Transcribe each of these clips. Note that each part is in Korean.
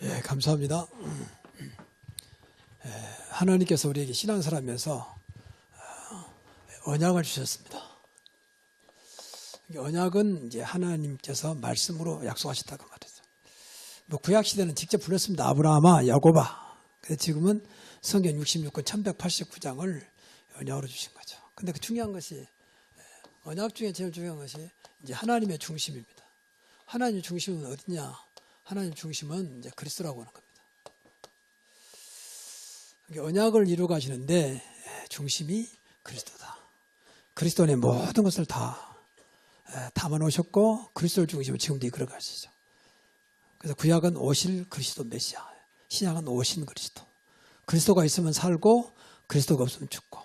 예, 감사합니다. 하나님께서 우리에게 신앙생활하면서 언약을 주셨습니다. 언약은 이제 하나님께서 말씀으로 약속하셨다고 말했어요. 뭐 구약 시대는 직접 불렀습니다. 아브라함아, 야곱아. 근데 지금은 성경 66권 1189장을 언약으로 주신 거죠. 근데 그 중요한 것이 언약 중에 제일 중요한 것이 이제 하나님의 중심입니다. 하나님의 중심은 어디냐? 하나님 중심은 이제 그리스도라고 하는 겁니다. 언약을 이루어 가시는데 중심이 그리스도다. 그리스도 안에 모든 것을 다 담아 놓으셨고 그리스도를 중심으로 지금도 이끌어 가시죠. 그래서 구약은 오실 그리스도 메시아, 신약은 오신 그리스도. 그리스도가 있으면 살고 그리스도가 없으면 죽고.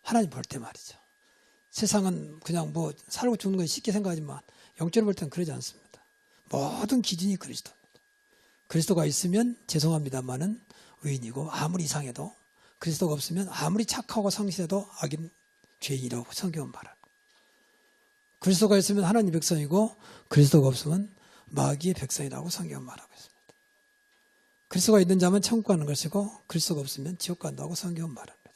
하나님 볼 때 말이죠. 세상은 그냥 뭐 살고 죽는 건 쉽게 생각하지만 영적으로 볼 때는 그러지 않습니다. 모든 기준이 그리스도입니다. 그리스도가 있으면 죄송합니다만은 의인이고 아무리 이상해도 그리스도가 없으면 아무리 착하고 성실해도 악인 죄인이라고 성경은 말합니다. 그리스도가 있으면 하나님 백성이고 그리스도가 없으면 마귀의 백성이라고 성경은 말하고 있습니다. 그리스도가 있는 자만 천국 가는 것이고 그리스도가 없으면 지옥 간다고 성경은 말합니다.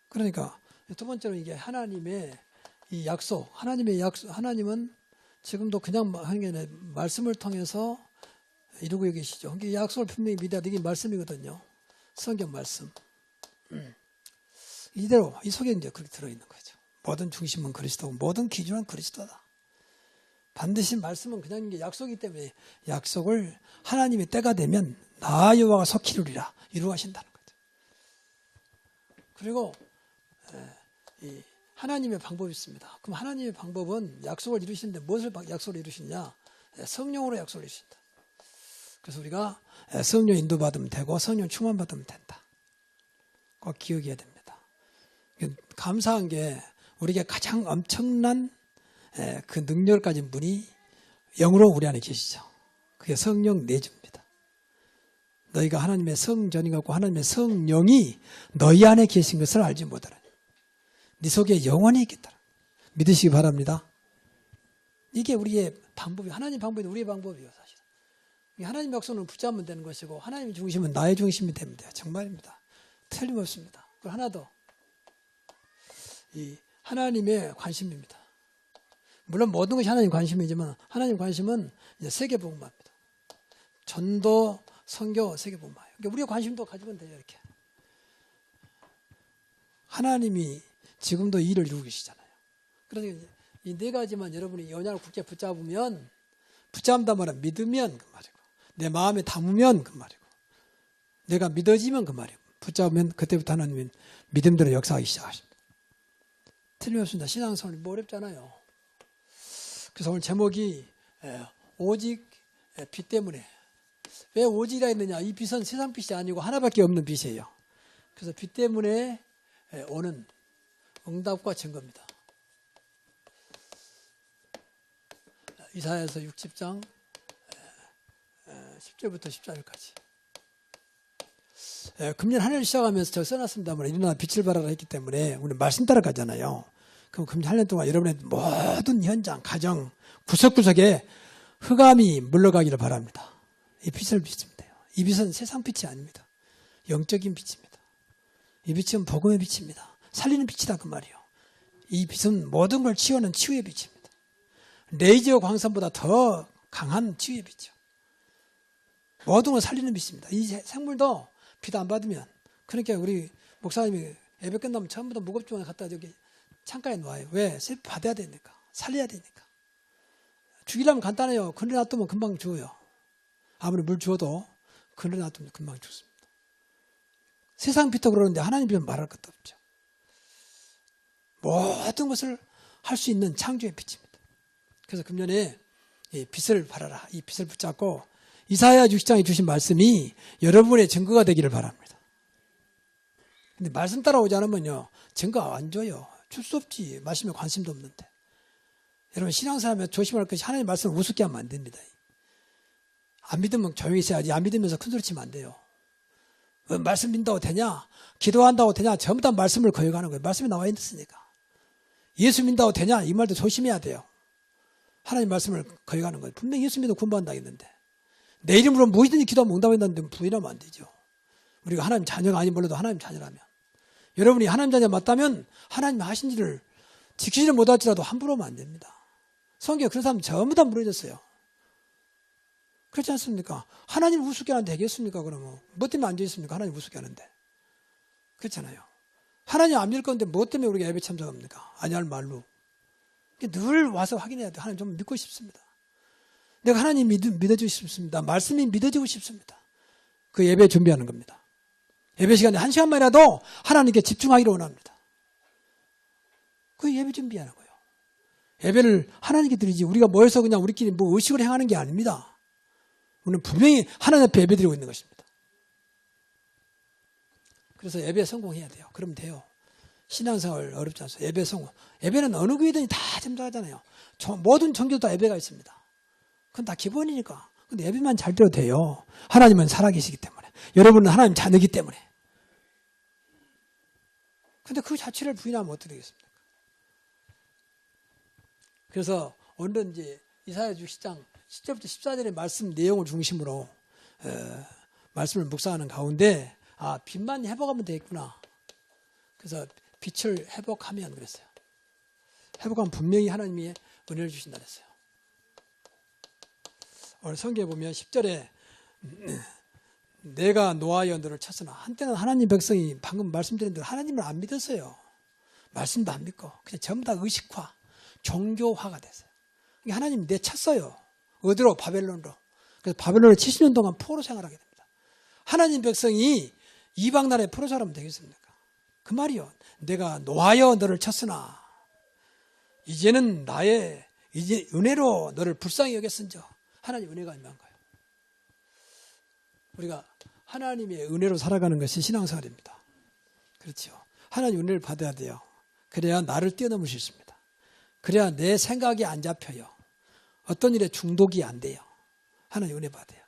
그러니까 두 번째로 이게 하나님의 이 약속, 하나님은 지금도 그냥 하는 게 아니라 말씀을 통해서 이루고 계시죠. 이 약속을 분명히 믿어야 되게 말씀이거든요. 성경 말씀. 이대로 이 속에 이제 그렇게 들어있는 거죠. 모든 중심은 그리스도고 모든 기준은 그리스도다. 반드시 말씀은 그냥 이게 약속이기 때문에 약속을 하나님의 때가 되면 나 여호와가 속히 이루리라 이루어 하신다는 거죠. 그리고 이 하나님의 방법이 있습니다. 그럼 하나님의 방법은 약속을 이루시는데 무엇을 약속을 이루시냐? 성령으로 약속을 이루신다. 그래서 우리가 성령 인도받으면 되고 성령 충만받으면 된다. 꼭 기억해야 됩니다. 감사한 게 우리에게 가장 엄청난 그 능력을 가진 분이 영으로 우리 안에 계시죠. 그게 성령 내주입니다. 너희가 하나님의 성전이 갖고 하나님의 성령이 너희 안에 계신 것을 알지 못하라. 네 속에 영원히 있겠다. 믿으시기 바랍니다. 이게 우리의 방법이 하나님 방법이 우리의 방법이에요. 사실 하나님 약속은 붙잡으면 되는 것이고 하나님의 중심은 나의 중심이 되면 돼요. 정말입니다. 틀림없습니다. 그리고 하나 더, 이 하나님의 관심입니다. 물론 모든 것이 하나님 관심이지만 하나님 관심은 이제 세계복음화입니다. 전도, 선교, 세계복음화. 그러니까 우리의 관심도 가지면 돼요. 이렇게 하나님이 지금도 이 일을 이루고 계시잖아요. 그래서 이 네 가지만 여러분이 언약을 굳게 붙잡으면, 붙잡는단 말은 믿으면 그 말이고, 내 마음에 담으면 그 말이고, 내가 믿어지면 그 말이고, 붙잡으면 그때부터 하나님은 믿음대로 역사하기 시작하십니다. 틀림없습니다. 신앙생활이 뭐 어렵잖아요. 그래서 오늘 제목이 오직 빛 때문에. 왜 오직이라 했느냐? 이 빛은 세상 빛이 아니고 하나밖에 없는 빛이에요. 그래서 빛 때문에 오는 응답과 증거입니다. 이사야서 60장 10절부터 14절까지. 금년 한 해를 시작하면서 제가 써놨습니다만 일어나 빛을 발하라 했기 때문에 우리 말씀 따라가잖아요. 그럼 금년 한 년 동안 여러분의 모든 현장, 가정, 구석구석에 흑암이 물러가기를 바랍니다. 이 빛을 비추면 돼요. 이 빛은 세상 빛이 아닙니다. 영적인 빛입니다. 이 빛은 복음의 빛입니다. 살리는 빛이다 그 말이에요. 이 빛은 모든 걸 치유하는 치유의 빛입니다. 레이저 광선보다 더 강한 치유의 빛이요. 모든 걸 살리는 빛입니다. 이 생물도 빛 안 받으면, 그러니까 우리 목사님이 예배 끝나면 전부 다 무겁지만 갖다 저기 창가에 놓아요. 왜? 받아야 되니까. 살려야 되니까. 죽이려면 간단해요. 그늘에 놔두면 금방 죽어요. 아무리 물 주어도 그늘에 놔두면 금방 죽습니다. 세상 빛도 그러는데 하나님 빛은 말할 것도 없죠. 모든 것을 할 수 있는 창조의 빛입니다. 그래서 금년에 이 빛을 발하라. 이 빛을 붙잡고 이사야 60장에 주신 말씀이 여러분의 증거가 되기를 바랍니다. 근데 말씀 따라오지 않으면요, 증거 안 줘요. 줄 수 없지. 말씀에 관심도 없는데. 여러분 신앙생활하면 조심할 것이 하나님 말씀을 우습게 하면 안 됩니다. 안 믿으면 조용히 있어야지. 안 믿으면서 큰소리 치면 안 돼요. 말씀 믿는다고 되냐? 기도한다고 되냐? 전부 다 말씀을 거역하는 거예요. 말씀이 나와 있으니까. 예수 믿는다고 되냐? 이 말도 조심해야 돼요. 하나님 말씀을 거역하는 거예요. 분명히 예수 믿으면 구원받는다 했는데 내 이름으로 무엇이든지 기도하면 응답한다는데 부인하면 안 되죠. 우리가 하나님 자녀가 아닌 몰라도 하나님 자녀라면, 여러분이 하나님 자녀 맞다면 하나님 하신 일을 지키지를 못할지라도 함부로 하면 안 됩니다. 성경에 그런 사람 전부 다 무너졌어요. 그렇지 않습니까? 하나님 우습게 하는데 되겠습니까? 그러면 뭐 때문에 앉아 있습니까? 하나님 우습게 하는데. 그렇잖아요. 하나님 안 믿을 건데 뭐 때문에 우리가 예배 참석합니까? 아니할 말로. 늘 와서 확인해야 돼. 하나님 좀 믿고 싶습니다. 내가 하나님 믿어주고 싶습니다. 말씀이 믿어지고 싶습니다. 그 예배 준비하는 겁니다. 예배 시간에 1시간만이라도 하나님께 집중하기를 원합니다. 그 예배 준비하는 거예요. 예배를 하나님께 드리지 우리가 모여서 그냥 우리끼리 뭐 의식을 행하는 게 아닙니다. 우리는 분명히 하나님 앞에 예배 드리고 있는 것입니다. 그래서 예배에 성공해야 돼요. 그러면 돼요. 신앙생활 어렵지 않습니다. 예배 성공. 예배는 어느 교회든지 다 점잖아요. 모든 종교도 다 예배가 있습니다. 그건 다 기본이니까. 근데 예배만 잘 드려도 돼요. 하나님은 살아계시기 때문에. 여러분은 하나님 자녀이기 때문에. 근데 그 자체를 부인하면 어떻게 되겠습니까? 그래서 오늘은 이제 이사야 60장 10절부터 14절의 말씀 내용을 중심으로 말씀을 묵상하는 가운데 빛만 회복하면 되겠구나. 그래서 빛을 회복하면 그랬어요. 회복하면 분명히 하나님이 은혜를 주신다 그랬어요. 오늘 성경에 보면 10절에 내가 노하여 너를 쳤으나, 한때는 하나님 백성이 방금 말씀드린 대로 하나님을 안 믿었어요. 말씀도 안 믿고 그냥 전부 다 의식화, 종교화가 됐어요. 하나님 내쳤어요. 어디로? 바벨론으로. 그래서 바벨론을 70년 동안 포로 생활하게 됩니다. 하나님 백성이 이방 나라에 포로 살면 되겠습니까? 그 말이요. 내가 노하여 너를 쳤으나 이제는 이제 은혜로 너를 불쌍히 여겼은즉. 하나님 은혜가 임한 거예요. 우리가 하나님의 은혜로 살아가는 것이 신앙생활입니다. 그렇죠. 하나님 은혜를 받아야 돼요. 그래야 나를 뛰어넘을 수 있습니다. 그래야 내 생각이 안 잡혀요. 어떤 일에 중독이 안 돼요. 하나님 은혜 받아요.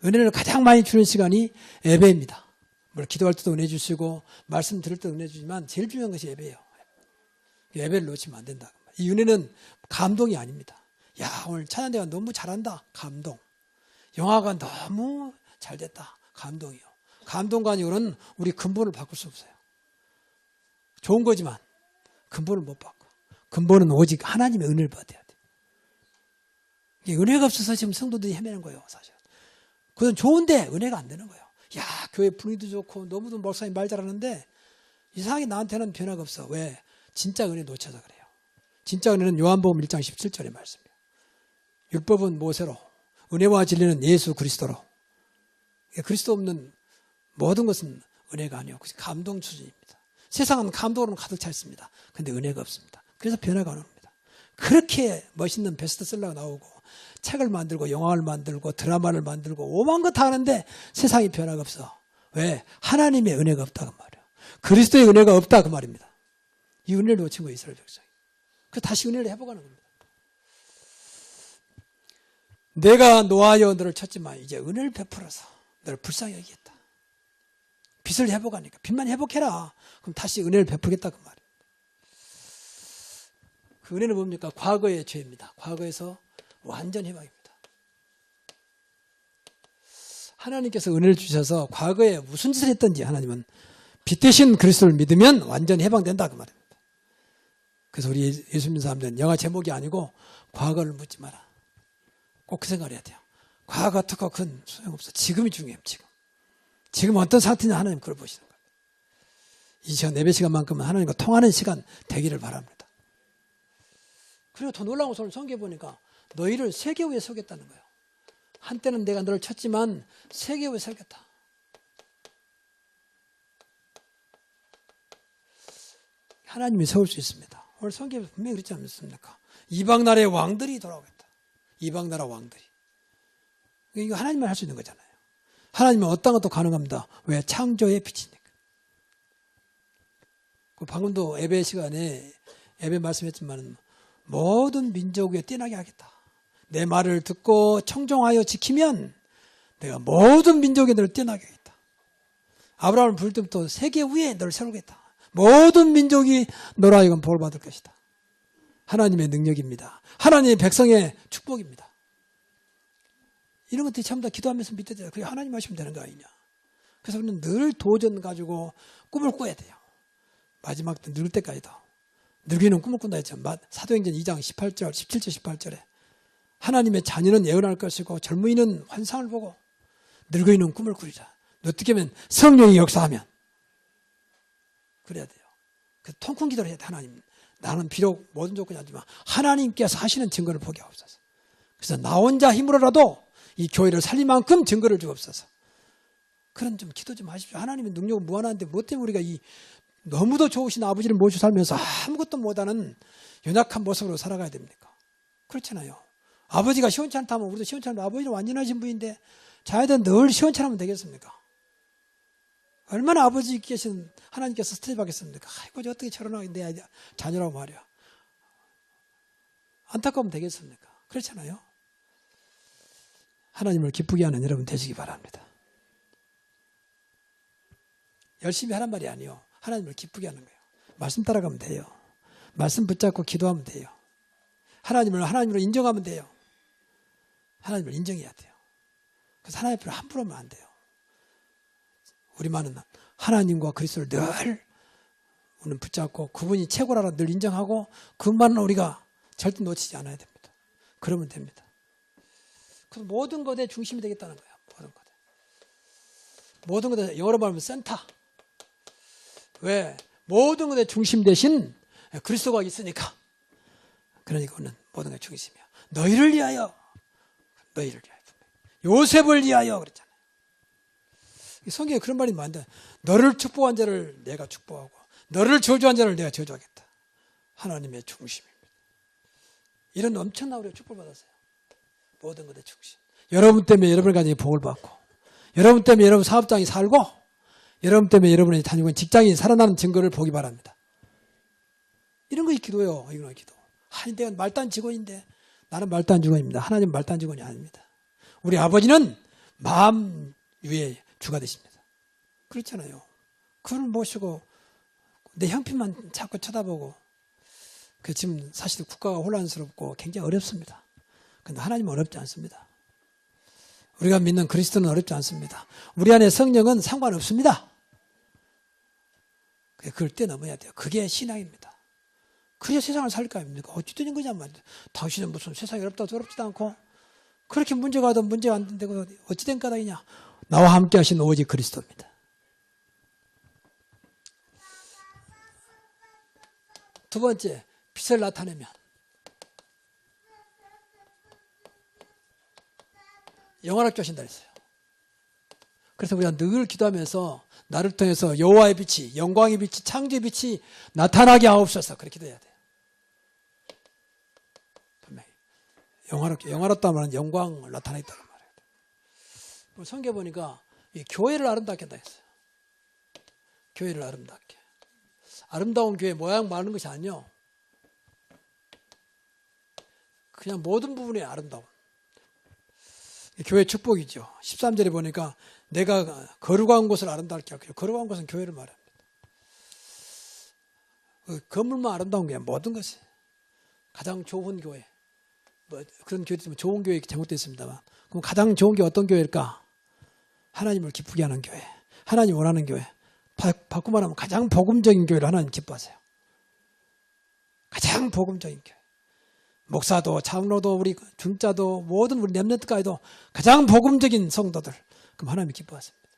은혜를 가장 많이 주는 시간이 예배입니다. 뭘 기도할 때도 은혜 주시고 말씀 들을 때도 은혜 주지만 제일 중요한 것이 예배예요. 예배를 놓치면 안 된다. 이 은혜는 감동이 아닙니다. 야, 오늘 찬양대가 너무 잘한다. 감동. 영화가 너무 잘 됐다. 감동이요. 감동과 아니고는 우리 근본을 바꿀 수 없어요. 좋은 거지만 근본을 못 바꿔. 근본은 오직 하나님의 은혜를 받아야 돼. 은혜가 없어서 지금 성도들이 헤매는 거예요, 사실. 그건 좋은데 은혜가 안 되는 거예요. 야, 교회 분위기도 좋고 너무도 목사님 말 잘하는데 이상하게 나한테는 변화가 없어. 왜? 진짜 은혜 놓쳐서 그래요. 진짜 은혜는 요한복음 1장 17절의 말씀이에요. 율법은 모세로, 은혜와 진리는 예수 그리스도로. 그리스도 없는 모든 것은 은혜가 아니고 감동 수준입니다. 세상은 감동으로 가득 차 있습니다. 그런데 은혜가 없습니다. 그래서 변화가 안 옵니다. 그렇게 멋있는 베스트셀러가 나오고 책을 만들고 영화를 만들고 드라마를 만들고 오만 것 다 하는데 세상에 변화가 없어. 왜? 하나님의 은혜가 없다 그 말이에요. 그리스도의 은혜가 없다 그 말입니다. 이 은혜를 놓친 거예요, 이스라엘 백성이. 그래서 다시 은혜를 회복하는 겁니다. 내가 노하여 너를 쳤지만 이제 은혜를 베풀어서 너를 불쌍히 여기겠다. 빚을 회복하니까 빚만 회복해라. 그럼 다시 은혜를 베풀겠다 그 말입니다. 그 은혜는 뭡니까? 과거의 죄입니다. 과거에서 완전 해방입니다. 하나님께서 은혜를 주셔서 과거에 무슨 짓을 했든지 하나님은 빚 대신 그리스도를 믿으면 완전 해방된다 그 말입니다. 그래서 우리 예수 믿는 사람들은 영화 제목이 아니고 과거를 묻지 마라. 꼭 그 생각을 해야 돼요. 과거 어떻고 그건 소용없어. 지금이 중요해요. 지금 어떤 상태냐 하나님 그걸 보시는 거예요. 이 시간 예배 시간만큼은 하나님과 통하는 시간 되기를 바랍니다. 그리고 더 놀라운 것은 성경에 보니까 너희를 세계 위에 세우겠다는 거예요. 한때는 내가 너를 쳤지만 세계 위에 세우겠다. 하나님이 세울 수 있습니다. 오늘 성경에 분명히 그렇지 않습니까? 이방 나라의 왕들이 돌아오겠다. 이방 나라 왕들이. 이거 하나님만 할 수 있는 거잖아요. 하나님은 어떤 것도 가능합니다. 왜? 창조의 빛이니까. 방금도 예배 시간에 예배 말씀했지만 모든 민족 위에 뛰어나게 하겠다. 내 말을 듣고 청종하여 지키면 내가 모든 민족에 너를 뛰어나게 하겠다. 아브라함을 부를 때부터 세계 위에 너를 세우겠다. 모든 민족이 너로 하여금 복을 받을 것이다. 하나님의 능력입니다. 하나님의 백성의 축복입니다. 이런 것들이 전부 다 기도하면서 믿어야 돼요. 그게 하나님 하시면 되는 거 아니냐. 그래서 우리는 늘 도전 가지고 꿈을 꿔야 돼요. 마지막 때 늙을 때까지도. 늙이는 꿈을 꾼다 했죠. 사도행전 2장 18절, 17절, 18절에 하나님의 자녀는 예언할 것이고 젊은이는 환상을 보고 늙은이는 꿈을 꾸리라. 어떻게 하면 성령이 역사하면 그래야 돼요. 그래서 통큰 기도를 해야 돼. 하나님, 나는 비록 모든 조건이 아니지만 하나님께서 하시는 증거를 보게 하옵소서. 그래서 나 혼자 힘으로라도 이 교회를 살릴 만큼 증거를 주옵소서. 그런 좀 기도 좀 하십시오. 하나님의 능력은 무한한데 뭐 때문에 우리가 이 너무도 좋으신 아버지를 모시고 살면서 아무것도 못하는 연약한 모습으로 살아가야 됩니까? 그렇잖아요. 아버지가 시원치 않다면 우리도 시원치 않으면 아버지는 완전하신 분인데 자녀들은 늘 시원치 않으면 되겠습니까? 얼마나 아버지께서 하나님께서 스트레스 받겠습니까? 아이고 어떻게 저러나 내 자녀라고 말이야. 안타까우면 되겠습니까? 그렇잖아요. 하나님을 기쁘게 하는 여러분 되시기 바랍니다. 열심히 하란 말이 아니요. 하나님을 기쁘게 하는 거예요. 말씀 따라가면 돼요. 말씀 붙잡고 기도하면 돼요. 하나님으로 인정하면 돼요. 하나님을 인정해야 돼요. 그래서 하나님 앞으로 함부로 하면 안 돼요. 우리만은 하나님과 그리스도를 늘 우리는 붙잡고 그분이 최고라라 늘 인정하고 그것만은 우리가 절대 놓치지 않아야 됩니다. 그러면 됩니다. 그래서 모든 것의 중심이 되겠다는 거예요. 모든 것에 영어로 말하면 센터. 왜? 모든 것의 중심 대신 그리스도가 있으니까. 그러니까 우리는 모든 것의 중심이야. 너희를 위하여. 요셉을 위하여 그랬잖아요. 성경에 그런 말이 많은데 너를 축복한 자를 내가 축복하고 너를 저주한 자를 내가 저주하겠다. 하나님의 중심입니다. 이런 엄청난 우리가 축복을 받았어요. 모든 것의 중심. 여러분 때문에 여러분의 가정이 복을 받고 여러분 때문에 여러분 사업장이 살고 여러분 때문에 여러분이 다니고 있는 직장이 살아나는 증거를 보기 바랍니다. 이런 거 기도요. 이건 기도. 아니 내가 말단 직원인데 나는 말단 직원입니다. 하나님은 말단 직원이 아닙니다. 우리 아버지는 마음 위에 주가 되십니다. 그렇잖아요. 그걸 모시고 내 형편만 자꾸 쳐다보고 지금 사실 국가가 혼란스럽고 굉장히 어렵습니다. 그런데 하나님은 어렵지 않습니다. 우리가 믿는 그리스도는 어렵지 않습니다. 우리 안에 성령은 상관없습니다. 그걸 뛰어넘어야 돼요. 그게 신앙입니다. 그래야 세상을 살 거 아닙니까? 어찌 되는 거냐 말이에요. 당신은 무슨 세상이 어렵다고 어렵지도 않고 그렇게 문제가 하든 문제가 안 되고 어찌 된 까닭이냐. 나와 함께 하신 오직 그리스도입니다. 두 번째, 빛을 나타내면 영원하게 하신다 했어요. 그래서 우리가 늘 기도하면서 나를 통해서 여호와의 빛이, 영광의 빛이, 창조의 빛이 나타나게 하옵소서. 그렇게 기도해야 돼요. 분명히 영화롭다 말은 영광을 나타내겠다는 말이에요. 성경 보니까 이 교회를 아름답게 한다 했어요. 교회를 아름답게. 아름다운 교회 모양 많은 것이 아니요. 그냥 모든 부분이 아름다운. 교회 축복이죠. 13절에 보니까 내가 거룩한 곳을 아름답게 할게요. 거룩한 곳은 교회를 말합니다. 건물만 아름다운 게 모든 것이. 가장 좋은 교회. 그런 교회 있으면 좋은 교회 잘못되어 있습니다만. 그럼 가장 좋은 게 어떤 교회일까? 하나님을 기쁘게 하는 교회. 하나님 원하는 교회. 바꾸고 말하면 가장 복음적인 교회를 하나님 기뻐하세요. 가장 복음적인 교회. 목사도 장로도 우리 중자도 모든 우리 렘넌트까지도 가장 복음적인 성도들. 그럼 하나님이 기뻐하십니다.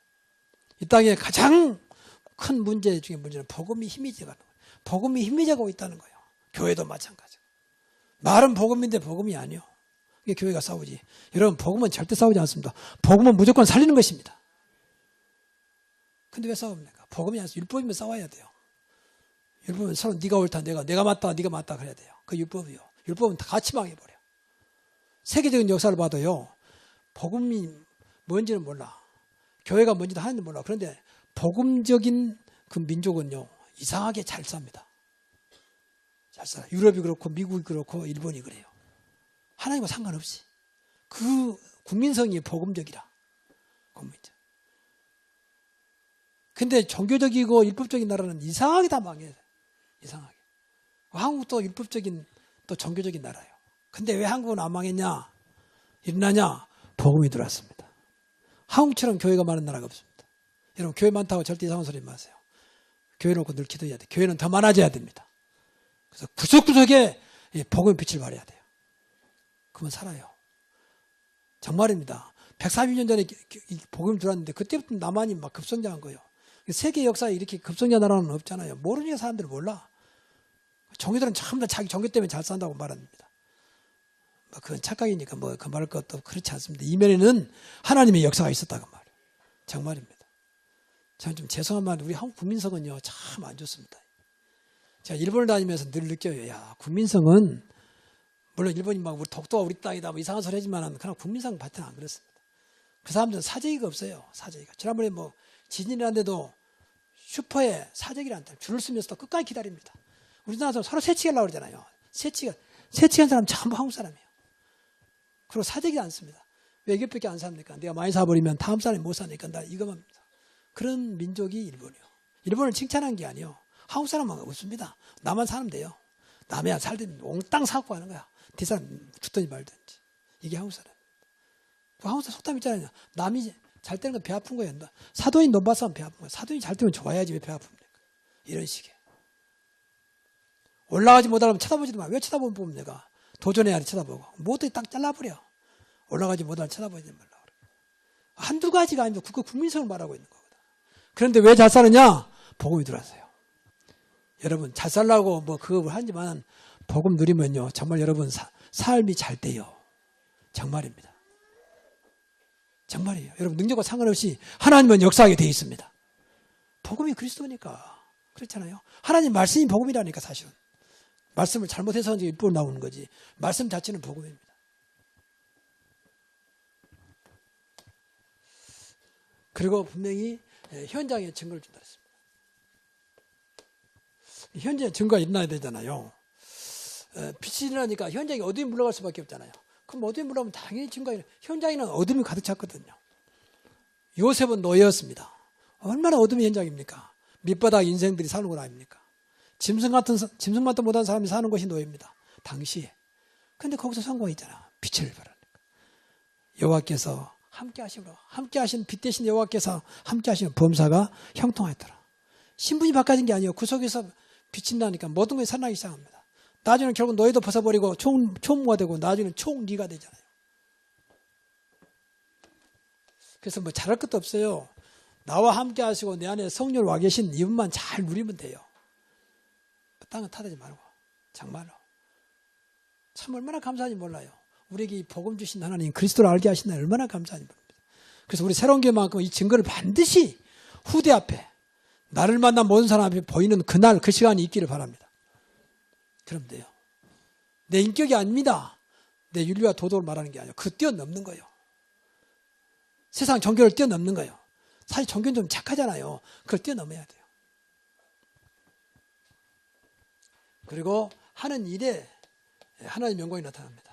이 땅에 가장 큰 문제 중에 문제는 복음이 희미해가는 거예요. 복음이 희미해가고 있다는 거예요. 교회도 마찬가지고. 말은 복음인데 복음이 아니요. 이게 교회가 싸우지. 여러분 복음은 절대 싸우지 않습니다. 복음은 무조건 살리는 것입니다. 근데 왜 싸웁니까? 복음이 아니라 율법이면 싸워야 돼요. 율법은 서로 네가 옳다, 내가 맞다, 네가 맞다 그래야 돼요. 그 율법이요. 율법은 다 같이 망해버려. 세계적인 역사를 봐도요. 복음이 뭔지는 몰라. 교회가 뭔지도 하는지 몰라. 그런데 복음적인 그 민족은요. 이상하게 잘 삽니다. 잘 살아요. 유럽이 그렇고 미국이 그렇고 일본이 그래요. 하나님과 상관없이. 그 국민성이 복음적이라. 국민적. 근데 종교적이고 율법적인 나라는 이상하게 다 망해요. 이상하게. 한국도 율법적인 또 종교적인 나라예요. 근데 왜 한국은 안 망했냐? 일어나냐? 복음이 들어왔습니다. 한국처럼 교회가 많은 나라가 없습니다. 여러분 교회 많다고 절대 이상한 소리 마세요. 교회 놓고 늘 기도해야 돼요. 교회는 더 많아져야 됩니다. 그래서 구석구석에 복음의 빛을 발해야 돼요. 그러면 살아요. 정말입니다. 140년 전에 복음이 들어왔는데 그때부터 남한이 막 급성장한 거예요. 세계 역사에 이렇게 급성장 나라는 없잖아요. 모르니까 사람들은 몰라. 종교들은 전부 다 자기 종교 때문에 잘 산다고 말합니다. 그건 착각이니까 뭐 그 말할 것도 그렇지 않습니다. 이면에는 하나님의 역사가 있었다고 말이에요. 정말입니다. 저는 좀 죄송한 말, 우리 한국 국민성은요 참 안 좋습니다. 제가 일본을 다니면서 늘 느껴요. 야, 국민성은 물론 일본이 막 우리 독도가 우리 땅이다 뭐 이상한 소리 하지만 그냥 국민성 바탕 안 그렇습니다. 그 사람들은 사재기가 없어요. 사재기가. 지난번에 뭐 지진이라는데도 슈퍼에 사재기를 줄을 쓰면서도 끝까지 기다립니다. 우리나라에서 서로 새치기 하려고 그러잖아요. 새치기한 사람 전부 한국 사람이에요. 그리고 사재기 안 씁니다. 왜 이것밖에 안 삽니까? 내가 많이 사버리면 다음 사람이 못 사니까 나 이거만 삽니다. 그런 민족이 일본이요. 일본을 칭찬한 게 아니에요. 한국 사람은 없습니다. 나만 사면 돼요. 남이야 살든 옹땅 사고 하는 거야. 뒷사람 죽든지 말든지. 이게 한국 사람. 한국 사람 속담 있잖아요. 남이 잘 되는 건 배 아픈 거예요. 사도인 논밭사면 배 아픈 거예요. 사도인이 잘 되면 좋아야지 왜 배 아픕니까? 이런 식의. 올라가지 못하면 쳐다보지도 마. 왜 쳐다보면 내가 도전해야 돼 쳐다보고. 못해 딱 잘라버려. 올라가지 못하면 쳐다보지 말라. 한두 가지가 아니고 그 국민성을 말하고 있는 거거든. 그런데 왜 잘 사느냐? 복음이 들어왔어요. 여러분 잘 살라고 뭐 그거 하지만 복음 누리면요 정말 여러분 삶이 잘 돼요. 정말입니다. 정말이에요. 여러분 능력과 상관없이 하나님은 역사하게 되어 있습니다. 복음이 그리스도니까 그렇잖아요. 하나님 말씀이 복음이라니까 사실은. 말씀을 잘못해서 이제 입으로 나오는 거지. 말씀 자체는 복음입니다. 그리고 분명히 현장에 증거를 준다 했습니다. 현장에 증거가 있나야 되잖아요. 빛이 일어나니까 현장이 어둠이 물러갈 수밖에 없잖아요. 그럼 어둠이 물러가면 당연히 증거가 현장에는 어둠이 가득 찼거든요. 요셉은 노예였습니다. 얼마나 어둠의 현장입니까? 밑바닥 인생들이 사는 건 아닙니까? 짐승만도 못한 사람이 사는 것이 노예입니다. 당시에. 근데 거기서 성공했잖아. 빛을 발하니까. 여호와께서 함께 하심으로 함께 하신 빛 대신 여호와께서 함께 하시는 범사가 형통하였더라. 신분이 바꿔진 게 아니에요. 그 속에서 비친다니까 모든 것이 살아나기 시작합니다. 나중에는 결국 노예도 벗어버리고 총무가 되고 나중에는 총리가 되잖아요. 그래서 뭐 잘할 것도 없어요. 나와 함께 하시고 내 안에 성령을 와 계신 이분만 잘 누리면 돼요. 땅은 타대지 말고 정말로. 참 얼마나 감사한지 몰라요. 우리에게 이 복음 주신 하나님 그리스도를 알게 하신 날 얼마나 감사한지 모릅니다. 그래서 우리 새로운 교회만큼 이 증거를 반드시 후대 앞에 나를 만난 모든 사람 앞에 보이는 그날 그 시간이 있기를 바랍니다. 그럼 돼요. 내 인격이 아닙니다. 내 윤리와 도덕을 말하는 게 아니에요. 그걸 뛰어넘는 거예요. 세상 종교를 뛰어넘는 거예요. 사실 종교는 좀 착하잖아요. 그걸 뛰어넘어야 돼요. 그리고 하는 일에 하나님의 영광이 나타납니다.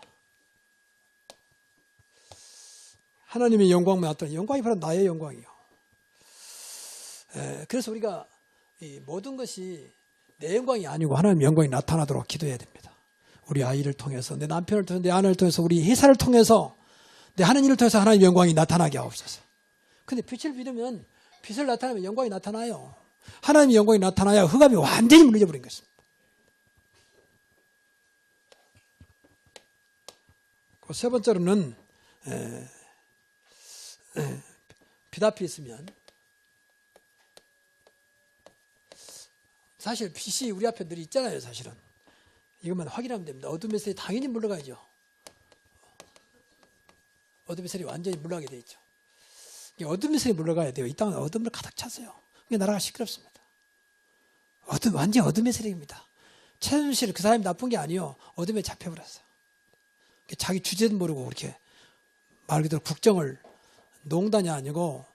하나님의 영광만 나타나요. 영광이 바로 나의 영광이요. 그래서 우리가 이 모든 것이 내 영광이 아니고 하나님의 영광이 나타나도록 기도해야 됩니다. 우리 아이를 통해서, 내 남편을 통해서, 내 아내를 통해서, 우리 회사를 통해서, 내 하는 일을 통해서 하나님의 영광이 나타나게 하옵소서. 근데 빛을 비르면 빛을 나타내면 영광이 나타나요. 하나님의 영광이 나타나야 흑암이 완전히 무너져 버린 것입니다. 그 세 번째로는 빛 앞에 있으면 사실 빛이 우리 앞에 늘 있잖아요. 사실은 이것만 확인하면 됩니다. 어둠의 세력이 당연히 물러가야죠. 어둠의 세력이 완전히 물러가게 돼 있죠. 어둠의 세력이 물러가야 돼요. 이 땅은 어둠을 가득 찼어요. 나라가 시끄럽습니다. 완전 어둠의 세력입니다. 최순실 그 사람이 나쁜 게 아니에요. 어둠에 잡혀버렸어요. 자기 주제도 모르고 그렇게 말 그대로 국정을 농단이 아니고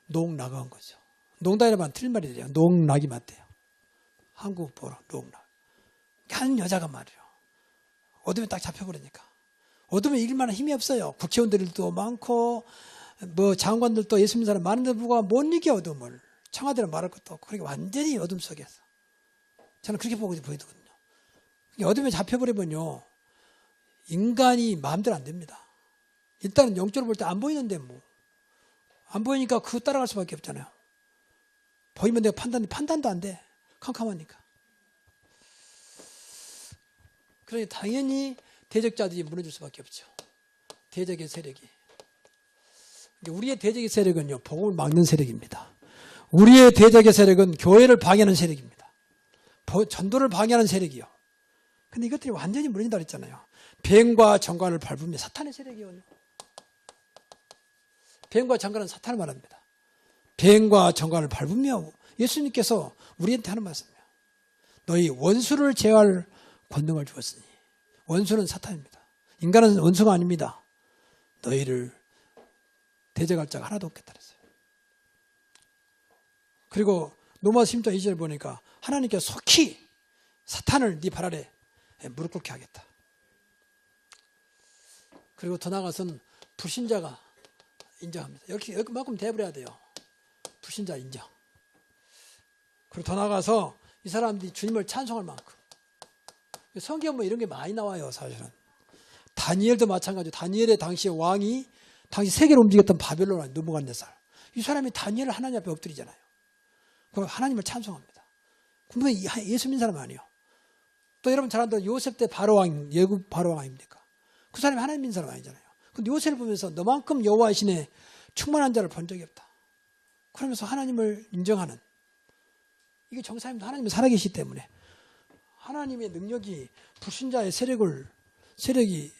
농락한 거죠. 농단이라면 틀린 말이 돼요. 농락이 맞대요. 한국 보러 농락. 한 여자가 말이에요. 어둠에 딱 잡혀버리니까. 어둠에 이길 만한 힘이 없어요. 국회의원들도 많고 뭐 장관들도 예수 믿는 사람 많은데 불구하고 못 이겨 어둠을. 청와대는 말할 것도 없고 그러니까 완전히 어둠 속에서. 저는 그렇게 보이거든요. 어둠에 잡혀버리면요. 인간이 마음대로 안 됩니다. 일단은 영적으로 볼 때 안 보이는데 뭐. 안 보이니까 그거 따라갈 수밖에 없잖아요. 보이면 내가 판단도 안 돼. 캄캄하니까. 그러니 당연히 대적자들이 무너질 수밖에 없죠. 대적의 세력이. 우리의 대적의 세력은요, 복음을 막는 세력입니다. 우리의 대적의 세력은 교회를 방해하는 세력입니다. 전도를 방해하는 세력이요. 근데 이것들이 완전히 무너진다 그랬잖아요. 뱀과 정관을 밟으며 사탄의 세력이요. 뱀과 정관은 사탄을 말합니다. 뱀과 정관을 밟으며 예수님께서 우리한테 하는 말씀이에요. 너희 원수를 제어할 권능을 주었으니. 원수는 사탄입니다. 인간은 원수가 아닙니다. 너희를 대적할 자가 하나도 없겠다 그랬어요. 그리고 로마서 10장 2절 보니까 하나님께서 속히 사탄을 네 발 아래 무릎 꿇게 하겠다. 그리고 더 나아가서는 불신자가 인정합니다. 여기만큼 돼버려야 돼요. 불신자 인정. 그리고 더 나아가서 이 사람들이 주님을 찬송할 만큼. 성경 뭐 이런 게 많이 나와요, 사실은. 다니엘도 마찬가지로 다니엘의 당시의 왕이 당시 세계를 움직였던 바벨론 느부갓네살. 이 사람이 다니엘을 하나님 앞에 엎드리잖아요. 그럼 하나님을 찬송합니다. 분명히 예수 믿는 사람 아니에요. 또 여러분 잘 아는 요셉 때 바로왕, 예굽 바로왕 아닙니까? 그 사람이 하나님 믿는 사람 아니잖아요. 근데 요셉을 보면서 너만큼 여호와의 신에 충만한 자를 본 적이 없다. 그러면서 하나님을 인정하는. 이게 정사입니다. 하나님은 살아계시기 때문에. 하나님의 능력이 불신자의 세력이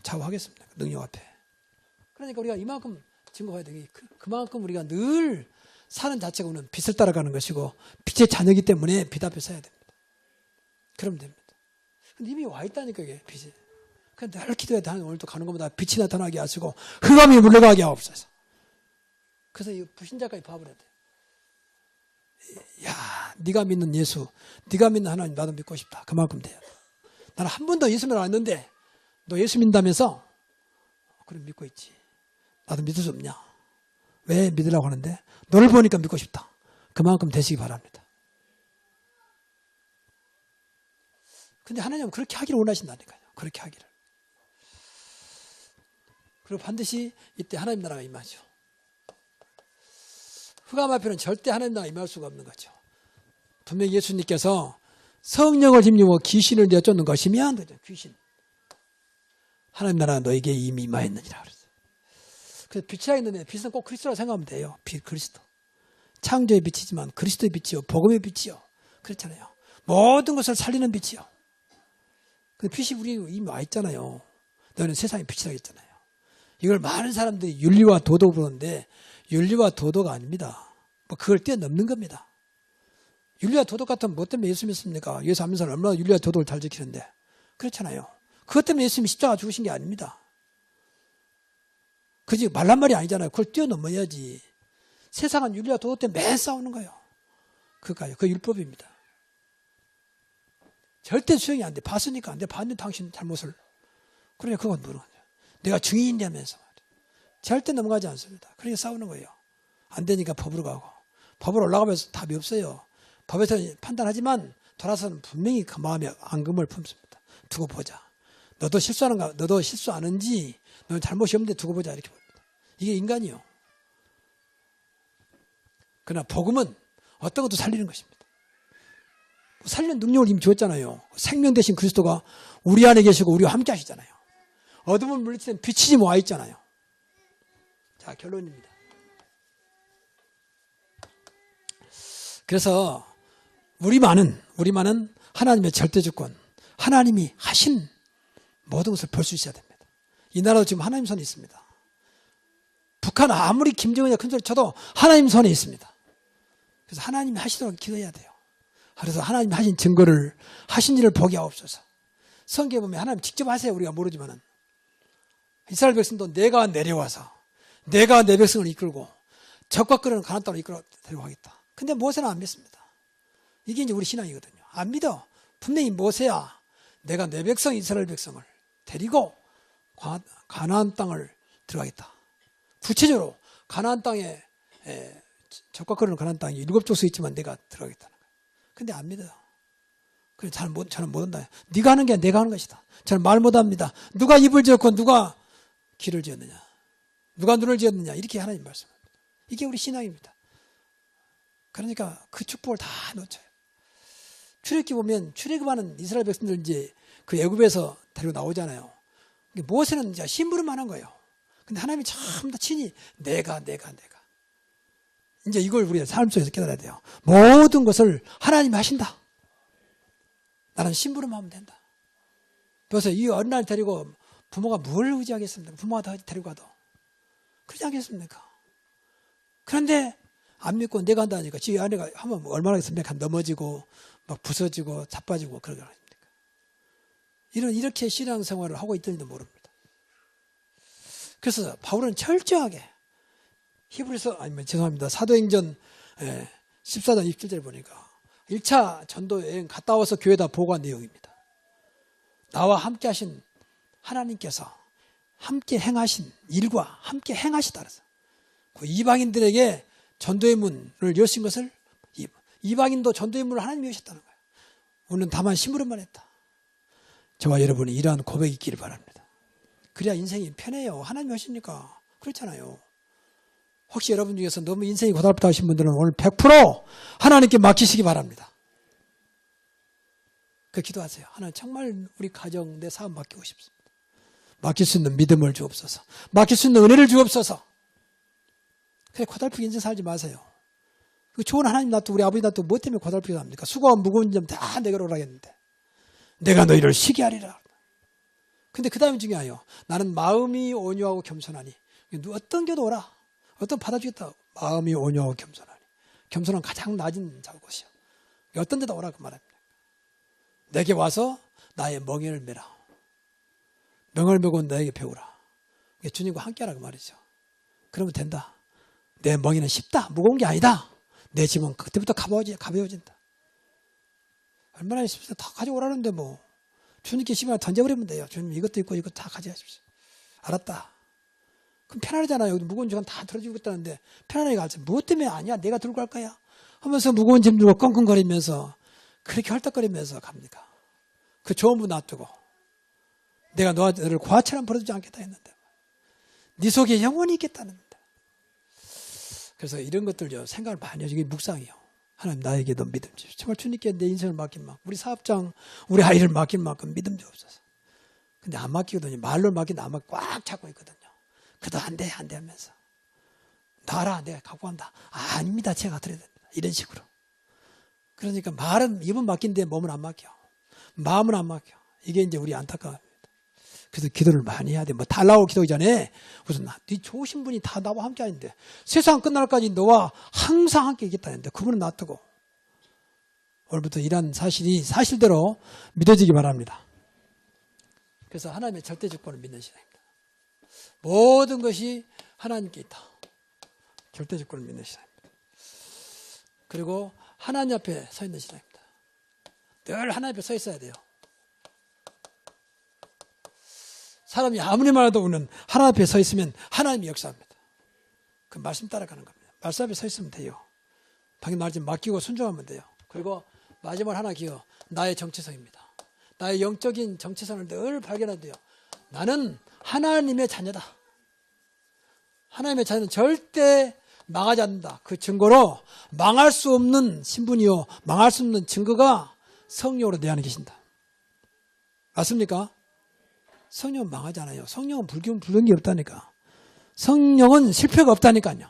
좌우하겠습니다. 능력 앞에. 그러니까 우리가 이만큼 증거해야 되기. 그만큼 우리가 늘 사는 자체가 우리는 빛을 따라가는 것이고 빛의 자녀이기 때문에 빛 앞에 서야 됩니다. 그러면 됩니다. 근데 이미 와 있다니까 이게 빛이. 그냥 늘 기도해야 돼. 오늘도 가는 것보다 빛이 나타나게 하시고 흑암이 물러가게 하옵소서. 그래서 이 불신자까지 봐버려야 돼. 야, 네가 믿는 예수, 네가 믿는 하나님 나도 믿고 싶다. 그만큼 돼야 돼. 나는 한 번도 예수 믿어 안 했는데 너 예수 믿는다면서? 그럼 믿고 있지. 나도 믿을 수 없냐? 왜 믿으라고 하는데? 너를 보니까 믿고 싶다. 그만큼 되시기 바랍니다. 근데 하나님은 그렇게 하기를 원하신다니까요. 그렇게 하기를. 그리고 반드시 이때 하나님 나라가 임하죠. 흑암 앞에는 절대 하나님 나라가 임할 수가 없는 거죠. 분명히 예수님께서 성령을 힘입어 귀신을 내쫓는 것이면 그죠? 귀신. 하나님 나라가 너에게 이미 임하였느니라 그랬어요. 그래서 빛이라 했는데 빛은 꼭 그리스도라고 생각하면 돼요. 빛 그리스도. 창조의 빛이지만 그리스도의 빛이요. 복음의 빛이요. 그렇잖아요. 모든 것을 살리는 빛이요. 그 빛이 우리 이미 와 있잖아요. 너는 세상의 빛이라고 했잖아요. 이걸 많은 사람들이 윤리와 도덕으로 그러는데 윤리와 도덕 아닙니다. 뭐 그걸 뛰어넘는 겁니다. 윤리와 도덕 같으면 뭐 때문에 예수 믿습니까? 예수 안 믿는 사람 얼마나 윤리와 도덕을 잘 지키는데. 그렇잖아요. 그것 때문에 예수님이 십자가 죽으신 게 아닙니다. 그지 말란 말이 아니잖아요. 그걸 뛰어넘어야지. 세상은 윤리와 도덕 때문에 매일 싸우는 거예요. 그거요. 그 율법입니다. 절대 수용이 안 돼. 봤으니까 안 돼. 봤는데 당신 잘못을. 그러니까 그건 뭐는 거죠. 내가 증인이냐면서 말이에요. 절대 넘어가지 않습니다. 그러니까 싸우는 거예요. 안 되니까 법으로 가고. 법으로 올라가면서 답이 없어요. 법에서 판단하지만 돌아서는 분명히 그 마음에 앙금을 품습니다. 두고 보자. 너도 실수하는가? 너도 실수하는지 너는 잘못이 없는데 두고 보자 이렇게 봅니다. 이게 인간이요. 그러나 복음은 어떤 것도 살리는 것입니다. 살리는 능력을 이미 주었잖아요. 생명 대신 그리스도가 우리 안에 계시고 우리와 함께 하시잖아요. 어둠을 물리치는 빛이 지금 와 있잖아요. 자, 결론입니다. 그래서 우리만은 하나님의 절대주권, 하나님이 하신 모든 것을 볼 수 있어야 됩니다. 이 나라도 지금 하나님 손에 있습니다. 북한 아무리 김정은이 큰 소리 쳐도 하나님 손에 있습니다. 그래서 하나님이 하시도록 기도해야 돼요. 그래서 하나님 하신 증거를 하신 일을 보게 하옵소서. 성경에 보면 하나님 직접 하세요. 우리가 모르지만은 이스라엘 백성도 내가 내려와서 내가 내 백성을 이끌고 적과 끄는 가나안 땅으로 이끌어 데려가겠다. 근데 모세는 안 믿습니다. 이게 이제 우리 신앙이거든요. 안 믿어. 분명히 모세야 내가 내 백성 이스라엘 백성을 데리고 가나안 땅을 들어가겠다. 구체적으로 가나안 땅에 적과 끄는 가나안 땅이 7족수 있지만 내가 들어가겠다는 거예요. 근데 안 믿어요. 그래 저는 못 한다. 네가 하는 게 내가 하는 것이다. 저는 말 못합니다. 누가 입을 지었고 누가 길을 지었느냐. 누가 눈을 지었느냐 이렇게 하나님 말씀합니다. 이게 우리 신앙입니다. 그러니까 그 축복을 다 놓쳐요. 출애굽기 보면 출애굽하는 이스라엘 백성들 이제 그 애굽에서 데리고 나오잖아요. 모세는 이제 심부름만 한 거예요. 근데 하나님이 참 다 친히 내가 이제 이걸 우리가 삶 속에서 깨달아야 돼요. 모든 것을 하나님이 하신다. 나는 심부름하면 된다. 그래서 이 어린아이를 데리고 부모가 뭘 의지하겠습니까? 부모가 다 데리고 가도 그러지 않겠습니까? 그런데 안 믿고 내가 한다니까 지 아내가 하면 얼마나 하겠습니까? 넘어지고 막 부서지고 자빠지고 그러게 하십니까? 이렇게 신앙생활을 하고 있던지도 모릅니다. 그래서 바울은 철저하게 사도행전 14장 27절에 보니까 1차 전도 여행 갔다 와서 교회에다 보고한 내용입니다. 나와 함께 하신 하나님께서 함께 행하신 일과 함께 행하시다 그래서 그 이방인들에게 전도의 문을 여신 것을 이방인도 전도의 문을 하나님이 여셨다는 거예요. 우리는 다만 심부름만 했다. 저와 여러분이 이러한 고백이 있기를 바랍니다. 그래야 인생이 편해요. 하나님이 하시니까 그렇잖아요. 혹시 여러분 중에서 너무 인생이 고달프다 하신 분들은 오늘 100% 하나님께 맡기시기 바랍니다. 그 기도하세요. 하나님 정말 우리 가정 내 사업 맡기고 싶습니다. 맡길 수 있는 믿음을 주옵소서. 맡길 수 있는 은혜를 주옵소서. 그래 고달프게 인생 살지 마세요. 그 좋은 하나님 놔두고 우리 아버지 놔두고 뭐 때문에 고달프게 삽니까? 수고와 무거운 점 다 내게로 오라겠는데 내가 너희를 쉬게 하리라. 근데 그 다음에 중요해요. 나는 마음이 온유하고 겸손하니 어떤 게도 오라. 어떤 받아주겠다. 마음이 온유하고 겸손하니. 겸손은 가장 낮은 곳이요. 어떤 데다 오라 그 말입니다. 내게 와서 나의 멍에를 메라. 멍을 메고 너에게 배우라. 주님과 함께하라 그 말이죠. 그러면 된다. 내 멍에는 쉽다. 무거운 게 아니다. 내 짐은 그때부터 가벼워진다. 얼마나 쉽습니까? 다 가져오라는데 뭐. 주님께 심하게 던져버리면 돼요. 주님 이것도 있고 이것도 다 가져가십시오. 알았다. 그럼 편안하잖아요. 무거운 짐은 다 들어주겠다는데 편안하게 가지. 무엇 때문에 아니야? 내가 들고 갈 거야. 하면서 무거운 짐 들고 끙끙거리면서 그렇게 헐떡거리면서 갑니까? 그 좋은 분 놔두고 내가 너를 고아처럼 버려두지 않겠다 했는데 네 속에 영원히 있겠다는데. 그래서 이런 것들 생각을 많이 하죠. 이게 묵상이요. 하나님 나에게도 믿음 주십시오. 정말 주님께 내 인생을 맡긴 만큼 우리 사업장 우리 아이를 맡긴 만큼 믿음 주옵소서. 근데 안 맡기거든요. 말로 맡기는데 안 맡기고 꽉 잡고 있거든요. 그래도 안 돼 하면서 나라 내가 갖고 간다. 아닙니다. 제가 드려야 됩니다. 이런 식으로. 그러니까 말은 입은 맡긴데 몸은 안 맡겨. 마음은 안 맡겨. 이게 이제 우리 안타까움입니다. 그래서 기도를 많이 해야 돼. 뭐 달라고 기도하기 전에 무슨 네 좋으신 분이 다 나와 함께 하는데 세상 끝날까지 너와 항상 함께 있겠다는데 그분은 놔두고 오늘부터 이런 사실이 사실대로 믿어지기 바랍니다. 그래서 하나님의 절대 주권을 믿는 신앙입니다. 모든 것이 하나님께 있다. 절대 주권을 믿는 신앙입니다. 그리고 하나님 앞에 서 있는 신앙입니다. 늘 하나님 앞에 서 있어야 돼요. 사람이 아무리 말해도 우리는 하나님 앞에 서 있으면 하나님이 역사합니다. 그 말씀 따라가는 겁니다. 말씀 앞에 서 있으면 돼요. 방금 말했지만 맡기고 순종하면 돼요. 그리고 마지막 하나 기억, 나의 정체성입니다. 나의 영적인 정체성을 늘 발견해야 돼요. 나는 하나님의 자녀다. 하나님의 자녀는 절대 망하지 않는다. 그 증거로 망할 수 없는 신분이요. 망할 수 없는 증거가 성령으로 내 안에 계신다. 맞습니까? 성령은 망하지 않아요. 성령은 불균 게 없다니까. 성령은 실패가 없다니까요.